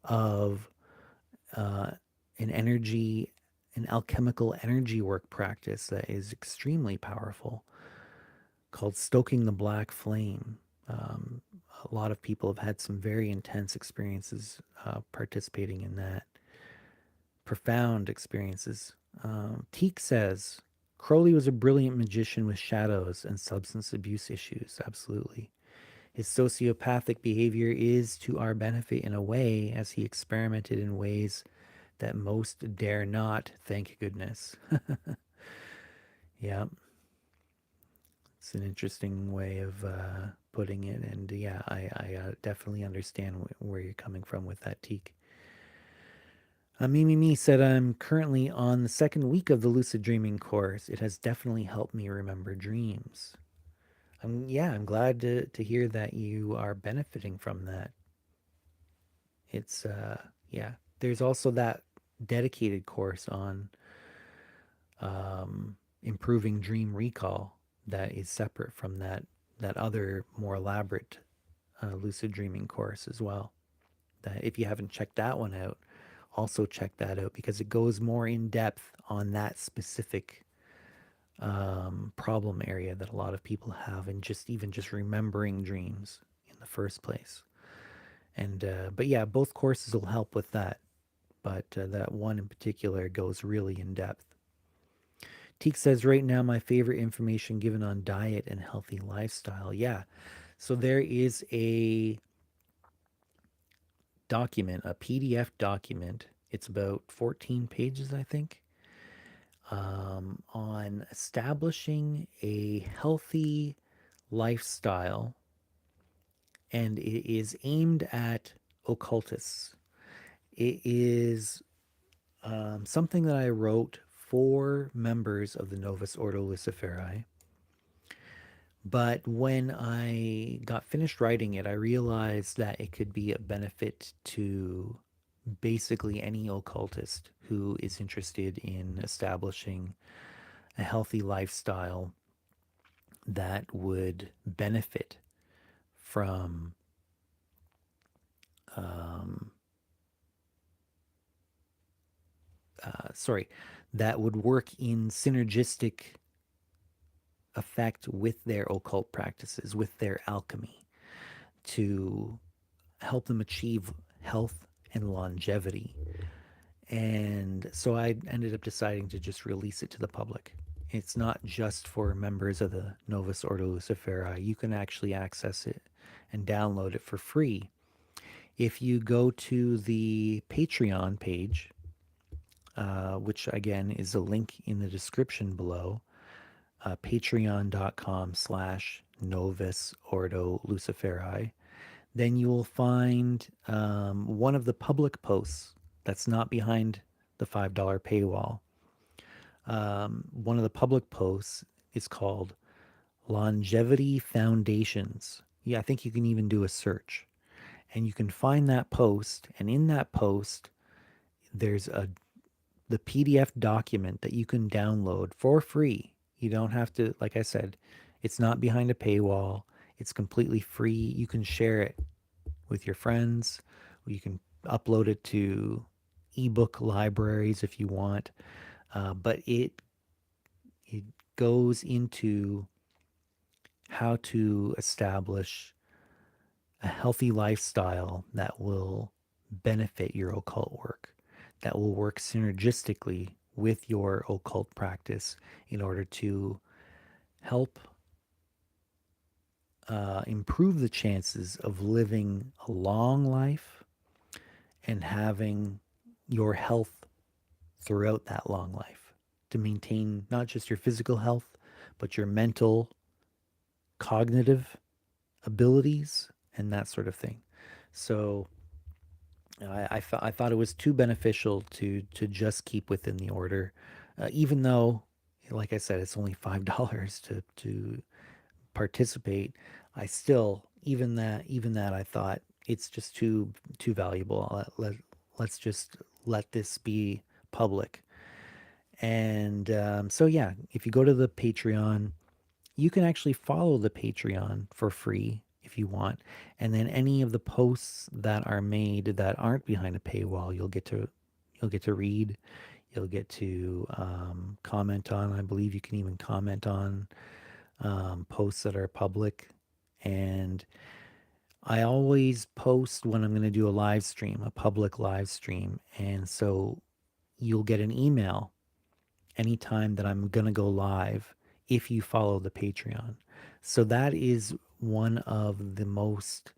of uh, an energy, an alchemical energy work practice that is extremely powerful called Stoking the Black Flame. Um, a lot of people have had some very intense experiences participating in that, profound experiences. Teak says Crowley was a brilliant magician with shadows and substance abuse issues. Absolutely. His sociopathic behavior is to our benefit in a way, as he experimented in ways that most dare not, thank goodness. Yeah, it's an interesting way of putting it. And yeah, I definitely understand where you're coming from with that, Teak. Me said, I'm currently on the second week of the lucid dreaming course. It has definitely helped me remember dreams. Yeah, I'm glad to hear that you are benefiting from that. It's yeah. There's also that dedicated course on improving dream recall that is separate from that other more elaborate lucid dreaming course as well. That if you haven't checked that one out, also check that out because it goes more in depth on that specific problem area that a lot of people have, and just even just remembering dreams in the first place. And but yeah, both courses will help with that. But that one in particular goes really in depth. Teek says right now my favorite information given on diet and healthy lifestyle. Yeah. So there is a document, a PDF document. It's about 14 pages, I think, on establishing a healthy lifestyle, and it is aimed at occultists. It is something that I wrote for members of the Novus Ordo Luciferi. But when I got finished writing it, I realized that it could be a benefit to basically any occultist who is interested in establishing a healthy lifestyle that would benefit from, um, sorry, that would work in synergistic effect with their occult practices, with their alchemy, to help them achieve health and longevity. And so I ended up deciding to just release it to the public. It's not just for members of the Novus Ordo Luciferi. You can actually access it and download it for free. If you go to the Patreon page, which again is a link in the description below, patreon.com/Novus Ordo Luciferi, then you will find one of the public posts that's not behind the $5 paywall. One of the public posts is called Longevity Foundations. Yeah, I think you can even do a search. And you can find that post, and in that post, there's the PDF document that you can download for free. You don't have to, like I said, it's not behind a paywall. It's completely free. You can share it with your friends. You can upload it to ebook libraries if you want. But it goes into how to establish a healthy lifestyle that will benefit your occult work, that will work synergistically with your occult practice in order to help improve the chances of living a long life and having your health throughout that long life, to maintain not just your physical health, but your mental, cognitive abilities, and that sort of thing. So I thought it was too beneficial to just keep within the order, even though, like I said, it's only $5 to participate. I still, even that I thought it's just too valuable. Let's just let this be public. And so yeah, if you go to the Patreon, you can actually follow the Patreon for free if you want. And then any of the posts that are made that aren't behind a paywall, you'll get to read, you'll get to comment on. I believe you can even comment on posts that are public. And I always post when I'm going to do a live stream, a public live stream. And so you'll get an email anytime that I'm going to go live if you follow the Patreon. So that is one of the most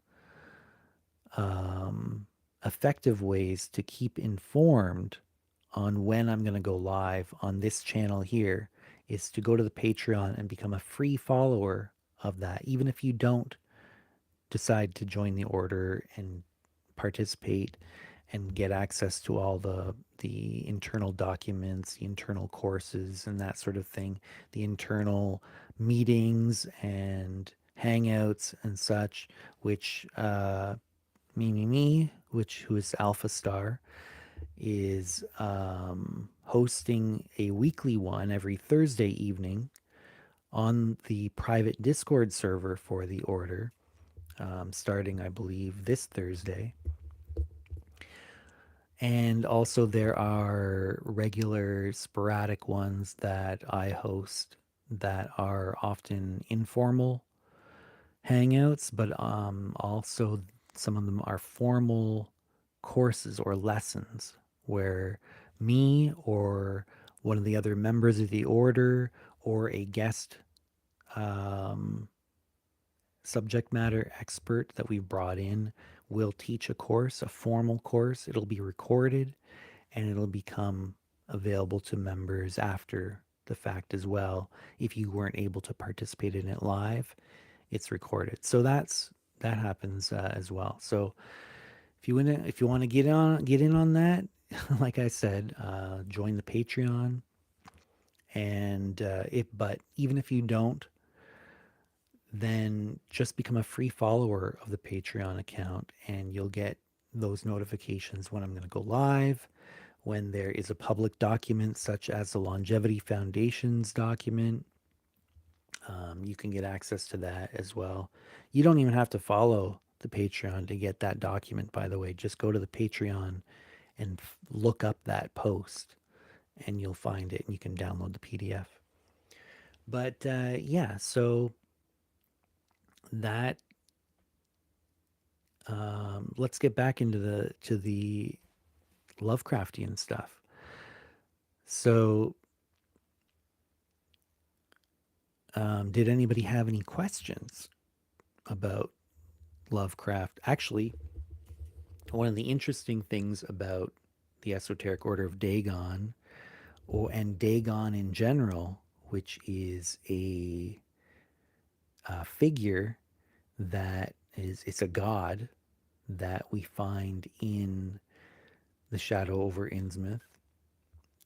um, effective ways to keep informed on when I'm going to go live on this channel here is to go to the Patreon and become a free follower of that. Even if you don't decide to join the order and participate and get access to all the internal documents, the internal courses and that sort of thing, the internal meetings and hangouts and such, which which who is Alpha Star, is hosting a weekly one every Thursday evening on the private Discord server for the order, starting, I believe, this Thursday. And also, there are regular sporadic ones that I host that are often informal hangouts, but also some of them are formal courses or lessons where me or one of the other members of the order or a guest um, subject matter expert that we've brought in will teach a course, a formal course. It'll be recorded and it'll become available to members after the fact as well. If you weren't able to participate in it live, it's recorded. So that happens as well. So if you want to get in on that, like I said, join the Patreon. And but even if you don't, then just become a free follower of the Patreon account, and you'll get those notifications when I'm going to go live, when there is a public document such as the Longevity Foundation's document. You can get access to that as well. You don't even have to follow the Patreon to get that document, by the way. Just go to the Patreon and look up that post, and you'll find it, and you can download the PDF. But yeah, so that let's get back into the Lovecraftian stuff. So, did anybody have any questions about Lovecraft? Actually, one of the interesting things about the Esoteric Order of Dagon, and Dagon in general, which is a figure that is it's a god that we find in the Shadow over Innsmouth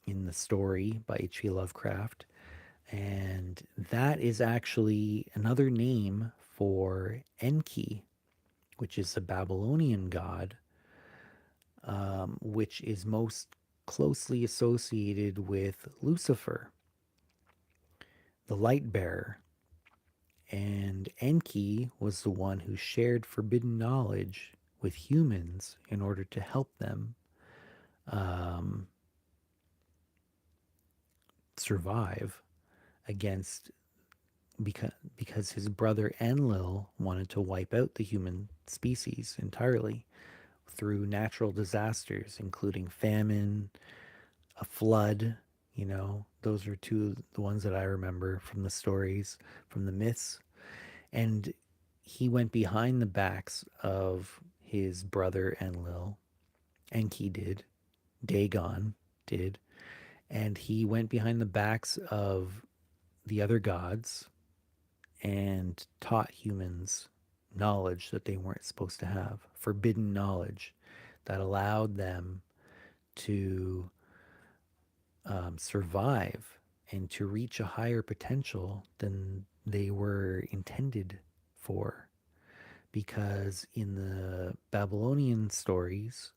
in the story by H.P. Lovecraft. And that is actually another name for Enki, which is a Babylonian god, which is most closely associated with Lucifer, the light bearer. And Enki was the one who shared forbidden knowledge with humans in order to help them um, survive against because his brother Enlil wanted to wipe out the human species entirely through natural disasters, including famine, a flood. You know, those are two of the ones that I remember from the stories, from the myths. And he went behind the backs of his brother Enlil. Enki did. Dagon did. And he went behind the backs of the other gods and taught humans knowledge that they weren't supposed to have, forbidden knowledge that allowed them to survive and to reach a higher potential than they were intended for. Because in the Babylonian stories,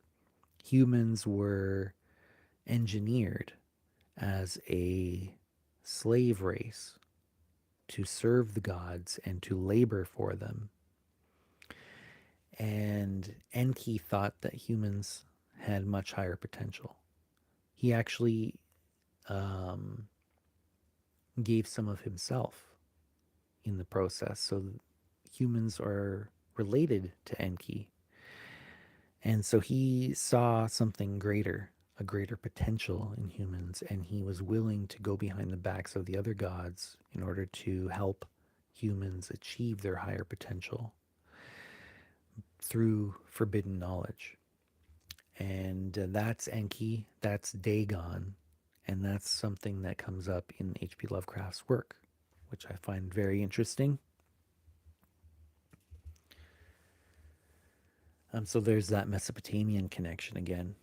humans were engineered as a slave race to serve the gods and to labor for them. And Enki thought that humans had much higher potential. He actually um, gave some of himself in the process. So humans are related to Enki. And so he saw something greater, a greater potential in humans, and he was willing to go behind the backs of the other gods in order to help humans achieve their higher potential through forbidden knowledge. And that's Enki, that's Dagon, and that's something that comes up in H.P. Lovecraft's work, which I find very interesting. So there's that Mesopotamian connection again.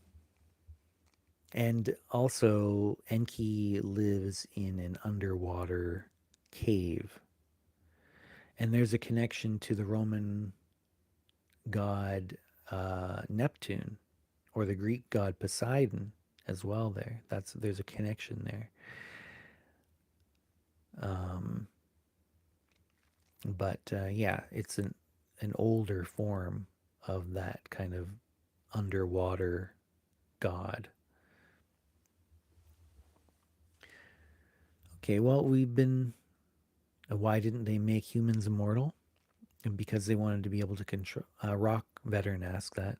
And also, Enki lives in an underwater cave. And there's a connection to the Roman god Neptune, or the Greek god Poseidon as well there. There's a connection there. Um, but yeah, it's an older form of that kind of underwater god. Okay, well, we've been. Why didn't they make humans immortal? And because they wanted to be able to control. Rock veteran asked that.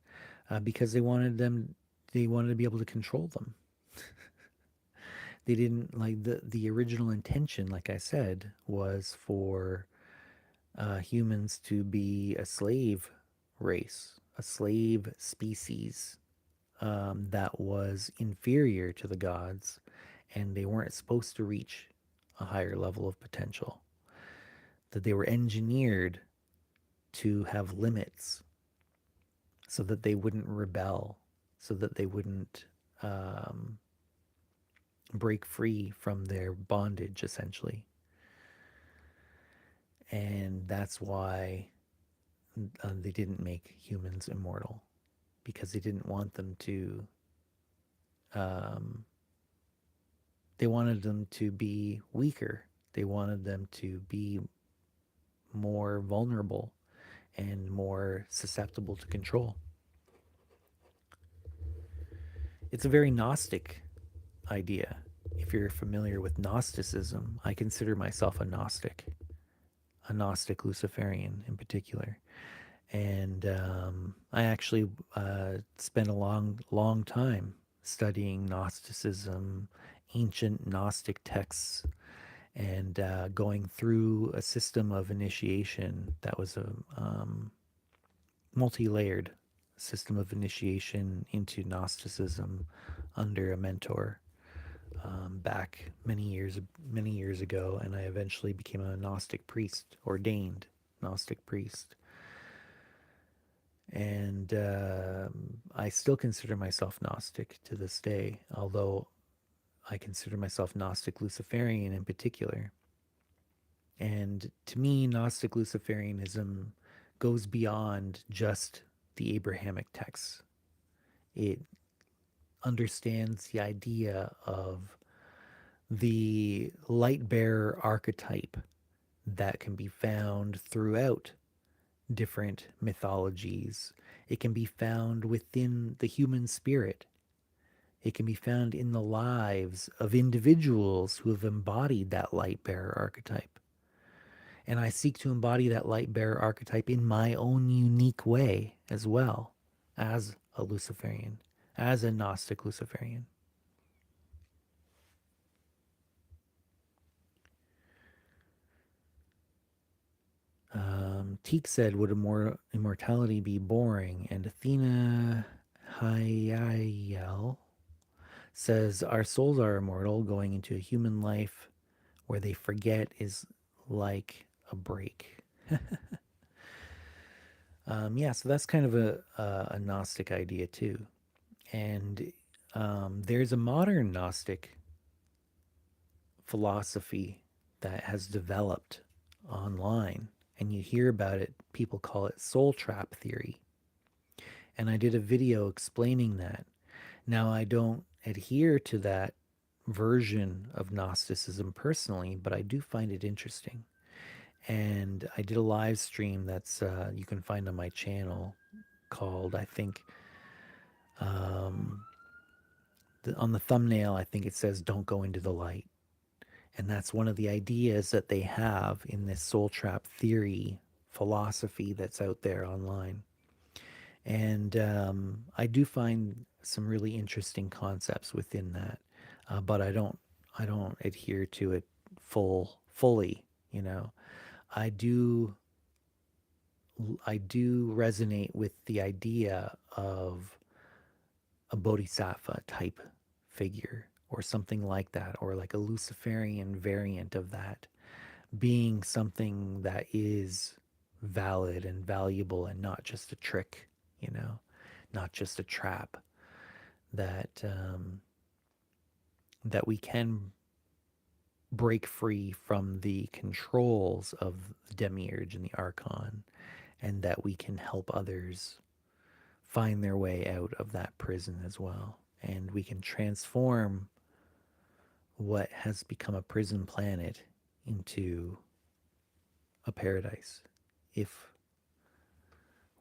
Because they wanted them. They wanted to be able to control them. They didn't like the original intention. Like I said, was for humans to be a slave race, a slave species that was inferior to the gods, and they weren't supposed to reach a higher level of potential. That they were engineered to have limits so that they wouldn't rebel, so that they wouldn't um, break free from their bondage, essentially. And that's why they didn't make humans immortal, because they didn't want them to um, they wanted them to be weaker. They wanted them to be more vulnerable and more susceptible to control. It's a very Gnostic idea. If you're familiar with Gnosticism, I consider myself a Gnostic Luciferian in particular. And I actually spent a long time studying Gnosticism, ancient Gnostic texts, and going through a system of initiation that was a multi-layered system of initiation into Gnosticism under a mentor back many years ago, and I eventually became a Gnostic priest, ordained Gnostic priest. And I still consider myself Gnostic to this day, although I consider myself Gnostic Luciferian in particular. And to me, Gnostic Luciferianism goes beyond just the Abrahamic texts. It understands the idea of the light bearer archetype that can be found throughout different mythologies. It can be found within the human spirit. It can be found in the lives of individuals who have embodied that light bearer archetype. And I seek to embody that light bearer archetype in my own unique way as well, as a Luciferian, as a Gnostic Luciferian. Teak said, would immortality be boring? And Athena Hayayel says, our souls are immortal. Going into a human life where they forget is like a break. Yeah, so that's kind of a Gnostic idea too. And there's a modern Gnostic philosophy that has developed online, and you hear about it. People call it soul trap theory. And I did a video explaining that. Now, I don't adhere to that version of Gnosticism personally, but I do find it interesting. And I did a live stream that's you can find on my channel called, I think, um, on the thumbnail, I think it says, Don't Go Into the Light. And that's one of the ideas that they have in this soul trap theory philosophy that's out there online. And I do find some really interesting concepts within that, but I don't adhere to it fully, you know. I do I do resonate with the idea of a bodhisattva type figure or something like that, or like a Luciferian variant of that, being something that is valid and valuable and not just a trick, you know, not just a trap that we can break free from the controls of the demiurge and the archon, and that we can help others find their way out of that prison as well. And we can transform what has become a prison planet into a paradise if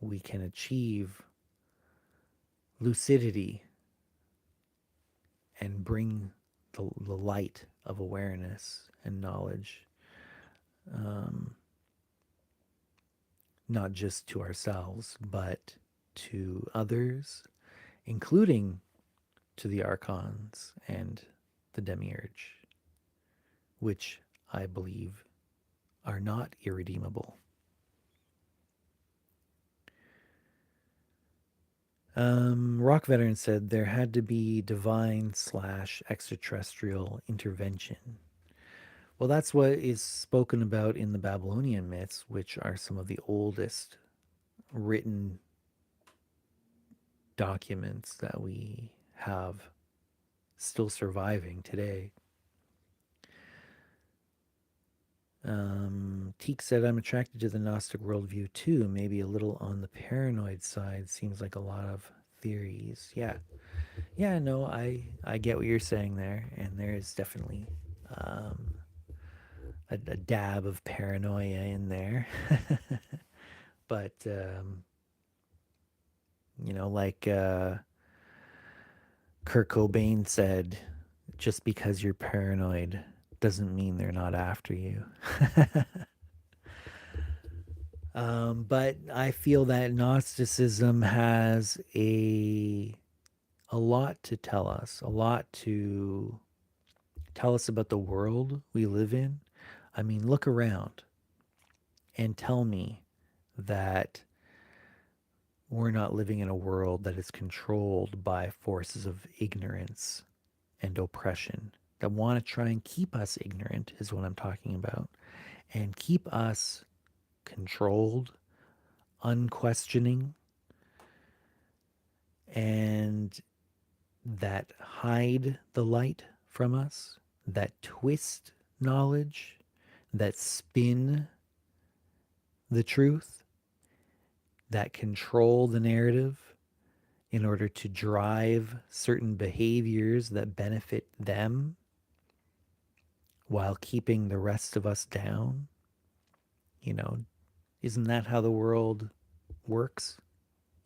we can achieve lucidity and bring the light of awareness and knowledge, um, not just to ourselves, but to others, including to the archons and the demiurge, which I believe are not irredeemable. Rock Veteran said there had to be divine slash extraterrestrial intervention. Well, that's what is spoken about in the Babylonian myths, which are some of the oldest written documents that we have still surviving today. Teak said, I'm attracted to the Gnostic worldview too, maybe a little on the paranoid side. Seems like a lot of theories. Yeah. Yeah, no, I get what you're saying there, and there is definitely um, a dab of paranoia in there. But like Kurt Cobain said, just because you're paranoid doesn't mean they're not after you. But I feel that Gnosticism has a lot to tell us, a lot to tell us about the world we live in. I mean, look around and tell me that we're not living in a world that is controlled by forces of ignorance and oppression that want to try and keep us ignorant, is what I'm talking about, and keep us controlled, unquestioning, and that hide the light from us, that twist knowledge, that spin the truth, that control the narrative in order to drive certain behaviors that benefit them while keeping the rest of us down. You know, isn't that how the world works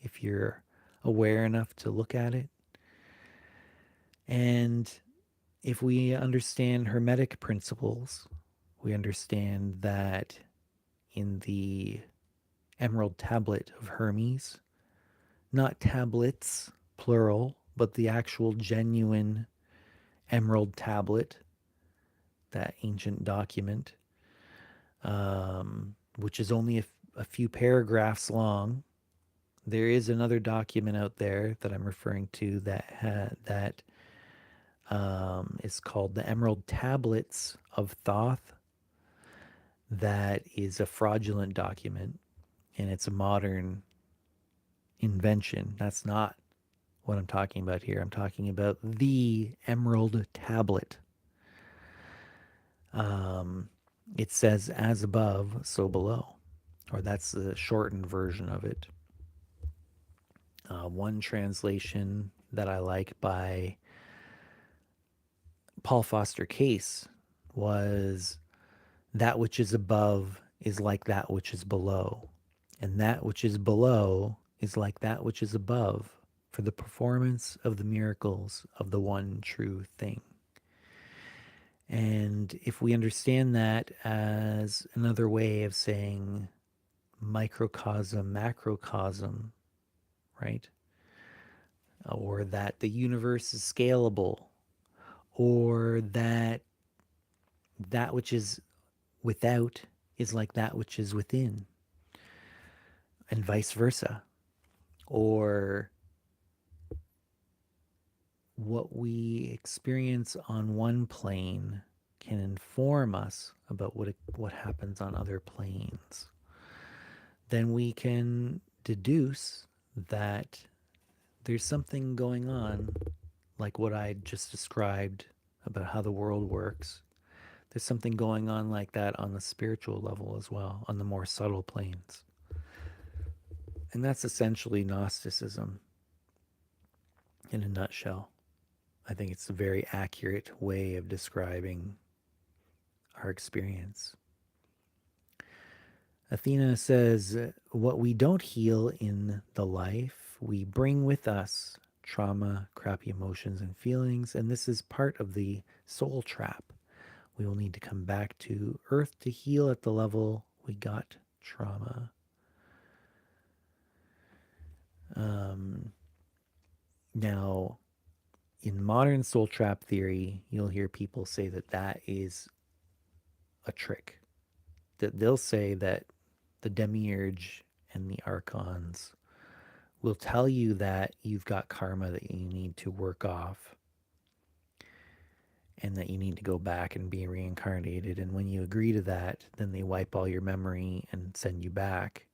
if you're aware enough to look at it? And if we understand Hermetic principles, we understand that in the Emerald Tablet of Hermes, not tablets, plural, but the actual genuine Emerald Tablet, that ancient document, which is only a few paragraphs long. There is another document out there that I'm referring to that is called the Emerald Tablets of Thoth. That is a fraudulent document, and it's a modern invention. That's not what I'm talking about here. I'm talking about the Emerald Tablet. Um, it says, as above, so below, or that's the shortened version of it. One translation that I like by Paul Foster Case was, that which is above is like that which is below, and that which is below is like that which is above, for the performance of the miracles of the one true thing. And if we understand that as another way of saying microcosm, macrocosm, right? Or that the universe is scalable, or that that which is without is like that which is within, and vice versa. Or what we experience on one plane can inform us about what happens on other planes. Then we can deduce that there's something going on, like what I just described about how the world works. There's something going on like that on the spiritual level as well, on the more subtle planes. And that's essentially Gnosticism in a nutshell. I think it's a very accurate way of describing our experience. Athena says, what we don't heal in the life, we bring with us trauma, crappy emotions, and feelings, and this is part of the soul trap. We will need to come back to Earth to heal at the level we got trauma. Um, Now, in modern soul trap theory, you'll hear people say that that is a trick. That they'll say that the demiurge and the archons will tell you that you've got karma that you need to work off and that you need to go back and be reincarnated. And when you agree to that, then they wipe all your memory and send you back.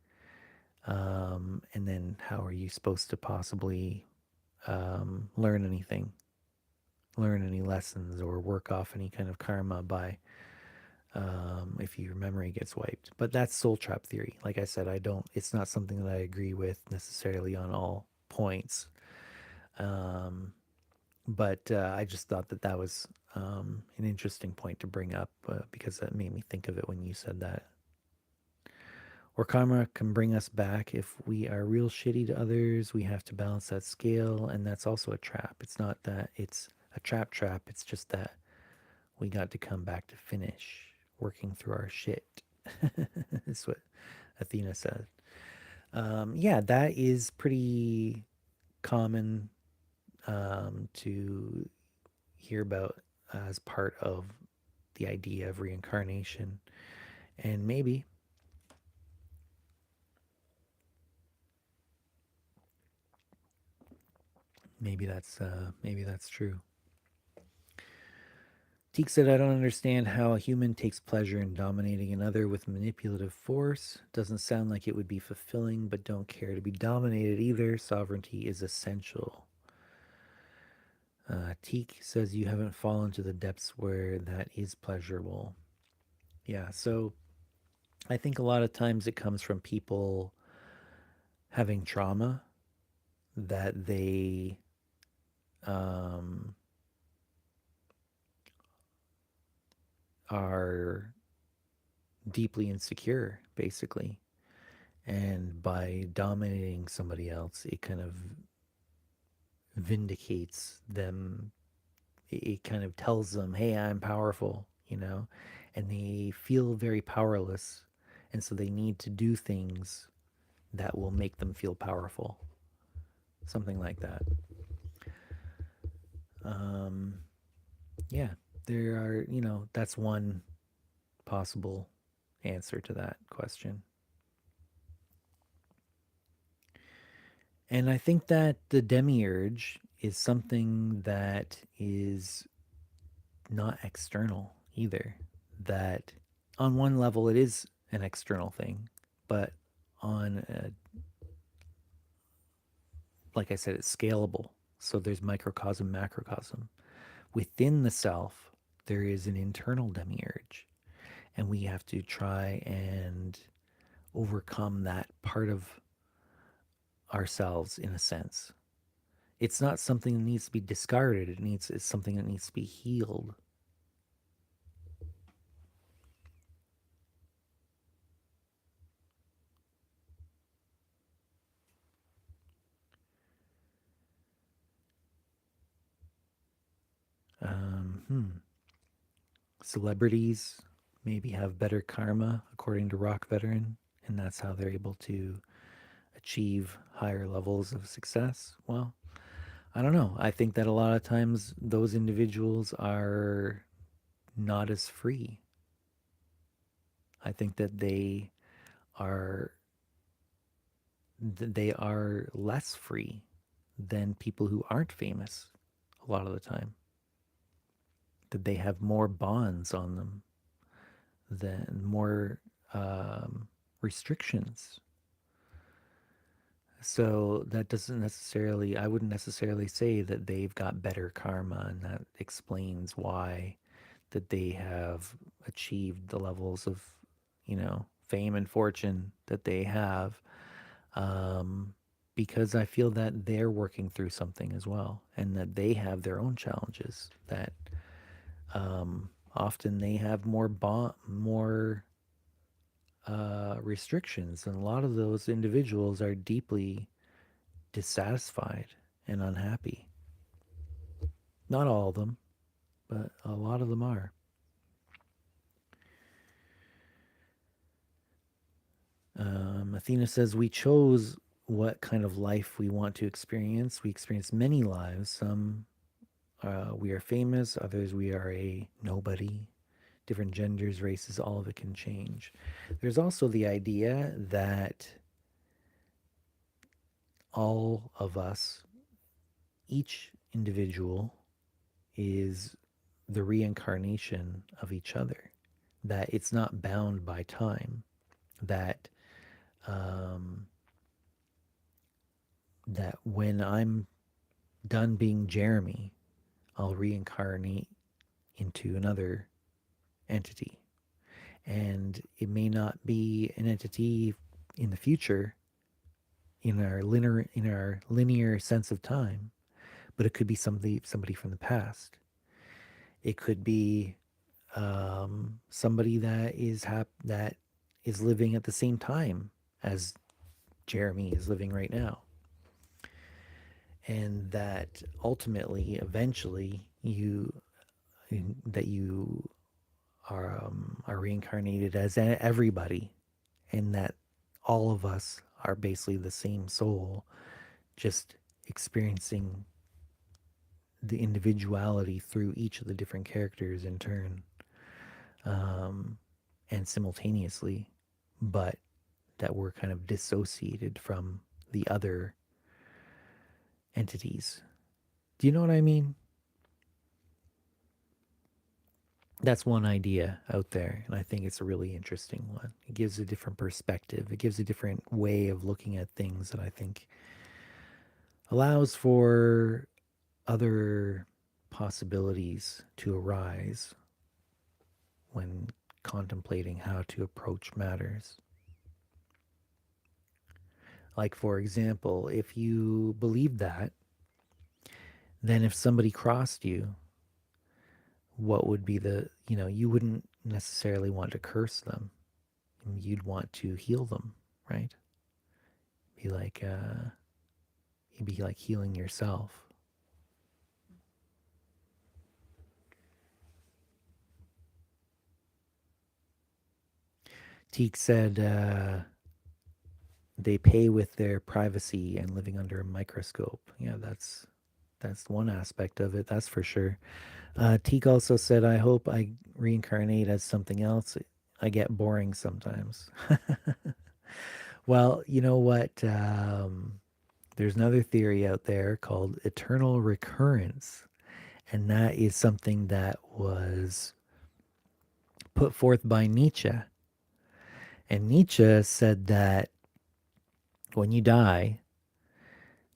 And then how are you supposed to possibly learn anything, learn any lessons, or work off any kind of karma by if your memory gets wiped? But that's soul trap theory. Like I said, I don't. It's not something that I agree with necessarily on all points. Um, but I just thought that that was an interesting point to bring up because that made me think of it when you said that. Or karma can bring us back if we are real shitty to others. We have to balance that scale, and that's also a trap. It's not that it's a trap. It's just that we got to come back to finish working through our shit. That's what Athena said. Yeah, that is pretty common to hear about as part of the idea of reincarnation. And maybe that's true. Teek said, I don't understand how a human takes pleasure in dominating another with manipulative force. Doesn't sound like it would be fulfilling, but don't care to be dominated either. Sovereignty is essential. Teek says, you haven't fallen to the depths where that is pleasurable. Yeah, so I think a lot of times it comes from people having trauma that they um, are deeply insecure, basically. And by dominating somebody else, it kind of vindicates them. It kind of tells them, hey, I'm powerful, you know? And they feel very powerless. And so they need to do things that will make them feel powerful. Something like that. Um, yeah, there are, that's one possible answer to that question. And I think that the demiurge is something that is not external either. That on one level it is an external thing, but on like I said, it's scalable. So there's microcosm, macrocosm. Within the self, there is an internal demiurge, and we have to try and overcome that part of ourselves in a sense. It's not something that needs to be discarded. It's something that needs to be healed. Hmm. Celebrities maybe have better karma, according to Rock Veteran, and that's how they're able to achieve higher levels of success. Well, I don't know. I think that a lot of times those individuals are not as free. I think that are they are less free than people who aren't famous a lot of the time. That they have more bonds on them than more restrictions. So that doesn't necessarily, I wouldn't necessarily say that they've got better karma, and that explains why that they have achieved the levels of, fame and fortune that they have. Um, because I feel that they're working through something as well, and that they have their own challenges. That often they have more restrictions, and a lot of those individuals are deeply dissatisfied and unhappy. Not all of them, but a lot of them are. Athena says, we chose what kind of life we want to experience. We experience many lives. Some we are famous, others we are a nobody. Different genders, races, all of it can change. There's also the idea that all of us, each individual, is the reincarnation of each other, that it's not bound by time, that um, that when I'm done being Jeremy, I'll reincarnate into another entity. And it may not be an entity in the future in our linear sense of time, but it could be somebody from the past. It could be somebody that is living at the same time as Jeremy is living right now, and that ultimately, eventually, you are reincarnated as everybody, and that all of us are basically the same soul, just experiencing the individuality through each of the different characters in turn, um, and simultaneously, but that we're kind of dissociated from the other entities. Do you know what I mean? That's one idea out there, and I think it's a really interesting one. It gives a different perspective, it gives a different way of looking at things that I think allows for other possibilities to arise when contemplating how to approach matters. Like, for example, if you believe that, then if somebody crossed you, what would be you wouldn't necessarily want to curse them. You'd want to heal them, right? Be like, you'd be like healing yourself. Teek said they pay with their privacy and living under a microscope. Yeah, that's one aspect of it. That's for sure. Teek also said, I hope I reincarnate as something else. I get boring sometimes. Well, you know what? There's another theory out there called eternal recurrence. And that is something that was put forth by Nietzsche. And Nietzsche said that when you die,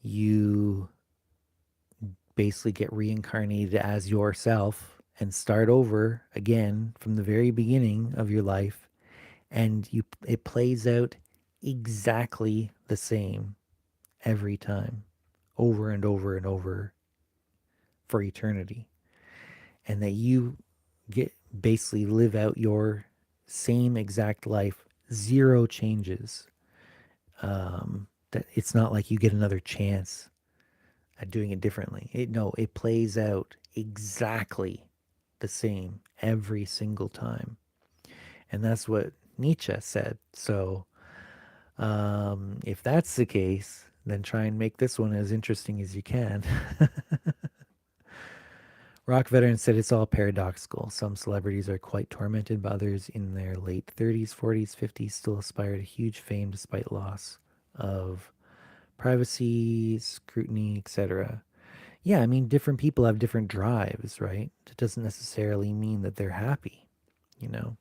you basically get reincarnated as yourself and start over again from the very beginning of your life, and it plays out exactly the same every time, over and over and over, for eternity. And that you get basically live out your same exact life, zero changes. That it's not like you get another chance at doing it differently. It plays out exactly the same every single time. And that's what Nietzsche said. So if that's the case, then try and make this one as interesting as you can. Rock veteran said it's all paradoxical. Some celebrities are quite tormented, but others in their late 30s, 40s, 50s still aspire to huge fame despite loss of privacy, scrutiny, etc. Yeah, I mean, different people have different drives, right? It doesn't necessarily mean that they're happy, you know.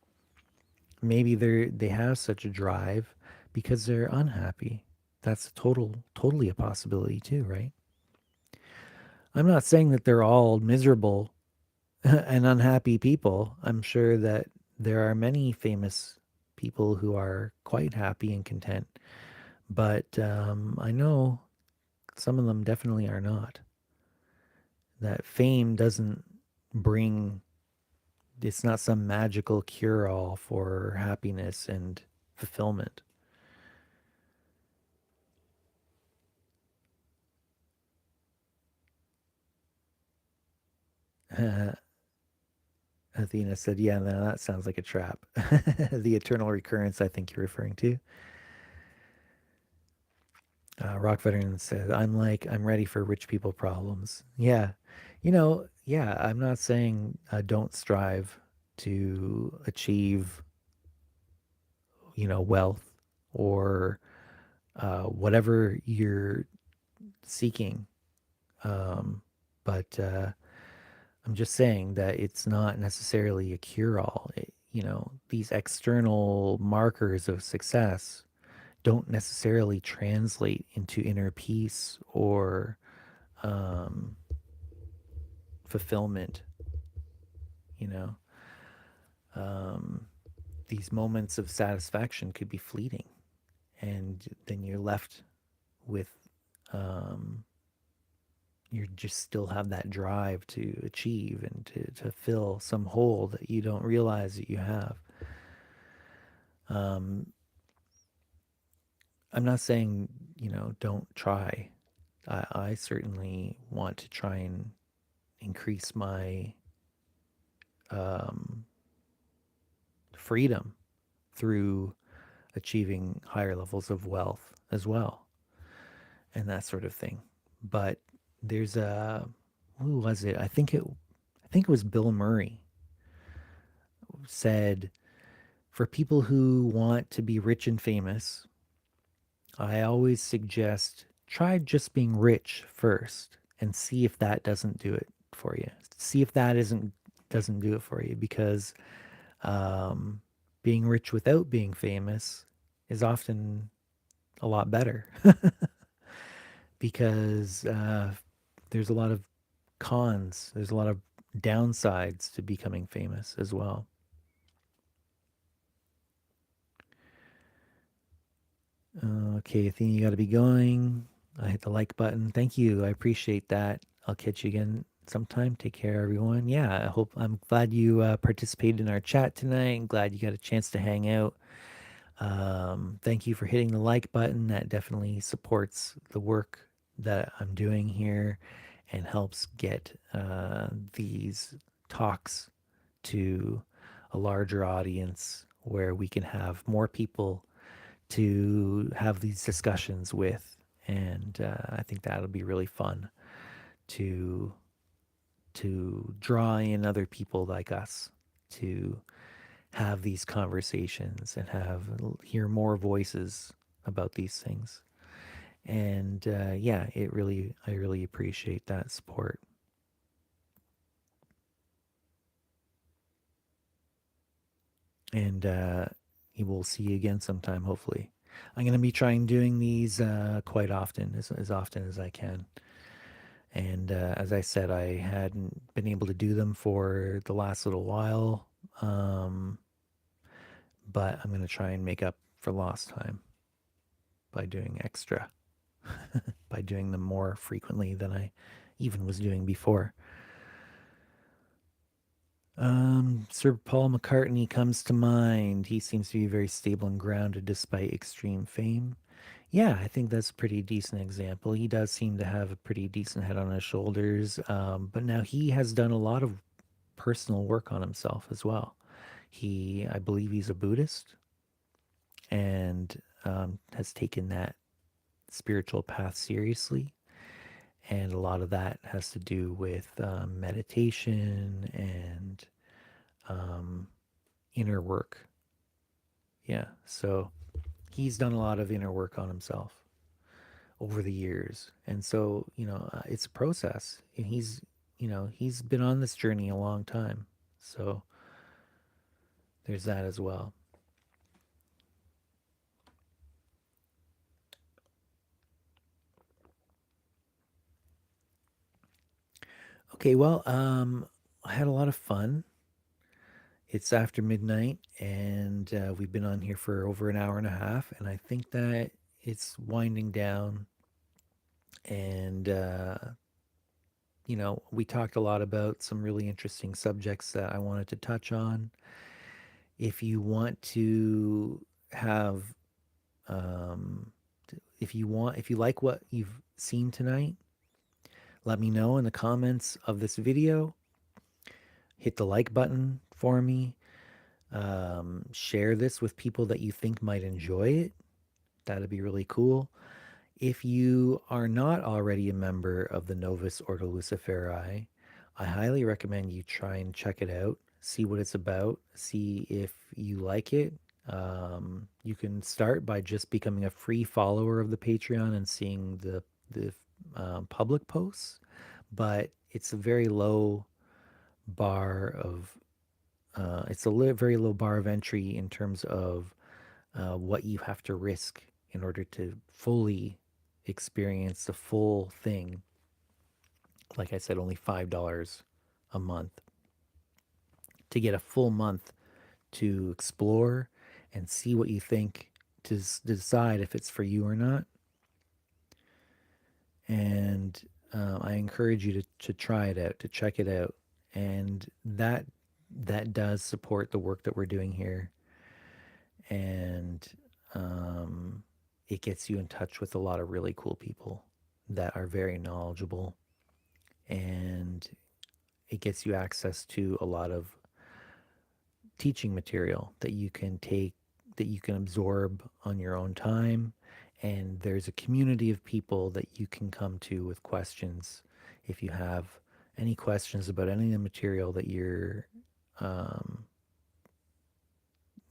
Maybe they have such a drive because they're unhappy. That's totally a possibility too, right? I'm not saying that they're all miserable and unhappy people. I'm sure that there are many famous people who are quite happy and content, but I know some of them definitely are not. That fame doesn't bring, it's not some magical cure all for happiness and fulfillment. Athena said, yeah, no, that sounds like a trap. The eternal recurrence, I think you're referring to. Rock Veteran said, I'm ready for rich people problems. Yeah. Yeah, I'm not saying don't strive to achieve, wealth or whatever you're seeking. Um, but I'm just saying that it's not necessarily a cure all. These external markers of success don't necessarily translate into inner peace or um, fulfillment. You know, um, these moments of satisfaction could be fleeting, and then you're left with you just still have that drive to achieve and to fill some hole that you don't realize that you have. Um, I'm not saying, don't try. I certainly want to try and increase my um, freedom through achieving higher levels of wealth as well and that sort of thing. But there's who was it? I think it was Bill Murray said, for people who want to be rich and famous, I always suggest try just being rich first and see if that doesn't do it for you. See if that isn't doesn't do it for you because um, being rich without being famous is often a lot better because there's a lot of cons. There's a lot of downsides to becoming famous as well. Okay, Athena, you got to be going. I hit the like button. Thank you. I appreciate that. I'll catch you again sometime. Take care, everyone. Yeah, I'm glad you participated in our chat tonight. I'm glad you got a chance to hang out. Thank you for hitting the like button. That definitely supports the work that I'm doing here and helps get these talks to a larger audience where we can have more people to have these discussions with. And I think that'll be really fun to draw in other people like us to have these conversations and hear more voices about these things. And yeah, I really appreciate that support. And we'll see you again sometime, hopefully. I'm going to be trying doing these quite often, as often as I can. And as I said, I hadn't been able to do them for the last little while. Um, but I'm going to try and make up for lost time by doing extra, by doing them more frequently than I even was doing before. Sir Paul McCartney comes to mind. He seems to be very stable and grounded despite extreme fame. Yeah, I think that's a pretty decent example. He does seem to have a pretty decent head on his shoulders. But now he has done a lot of personal work on himself as well. I believe he's a Buddhist and has taken that spiritual path seriously. And a lot of that has to do with meditation and um, inner work. Yeah. So he's done a lot of inner work on himself over the years. And so, it's a process. And he's been on this journey a long time. So there's that as well. Okay, well, I had a lot of fun. It's after midnight, and we've been on here for over an hour and a half, and I think that it's winding down. And we talked a lot about some really interesting subjects that I wanted to touch on. If you want to have, um, if you like what you've seen tonight, let me know in the comments of this video. Hit the like button for me. Share this with people that you think might enjoy it. That'd be really cool. If you are not already a member of the Novus Ordo Luciferi, I highly recommend you try and check it out, see what it's about, see if you like it. You can start by just becoming a free follower of the Patreon and seeing the public posts, but it's a very low bar of very low bar of entry in terms of what you have to risk in order to fully experience the full thing. Like I said, only $5 a month to get a full month to explore and see what you think, to decide if it's for you or not. And I encourage you to try it out, to check it out. And that does support the work that we're doing here. And um, it gets you in touch with a lot of really cool people that are very knowledgeable, and it gets you access to a lot of teaching material that you can take, that you can absorb on your own time. And there's a community of people that you can come to with questions if you have any questions about any of the material um,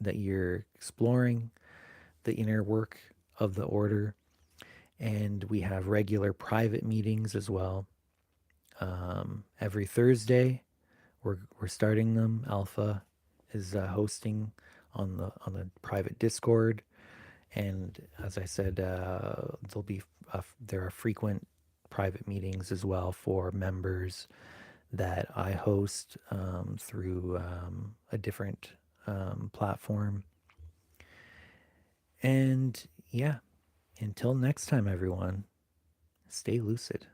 that you're exploring, the inner work of the order. And we have regular private meetings as well. Every Thursday, we're starting them. Alpha is hosting on the private Discord, and as I said, there are frequent private meetings as well for members that I host through a different platform. And yeah, until next time, everyone, stay lucid.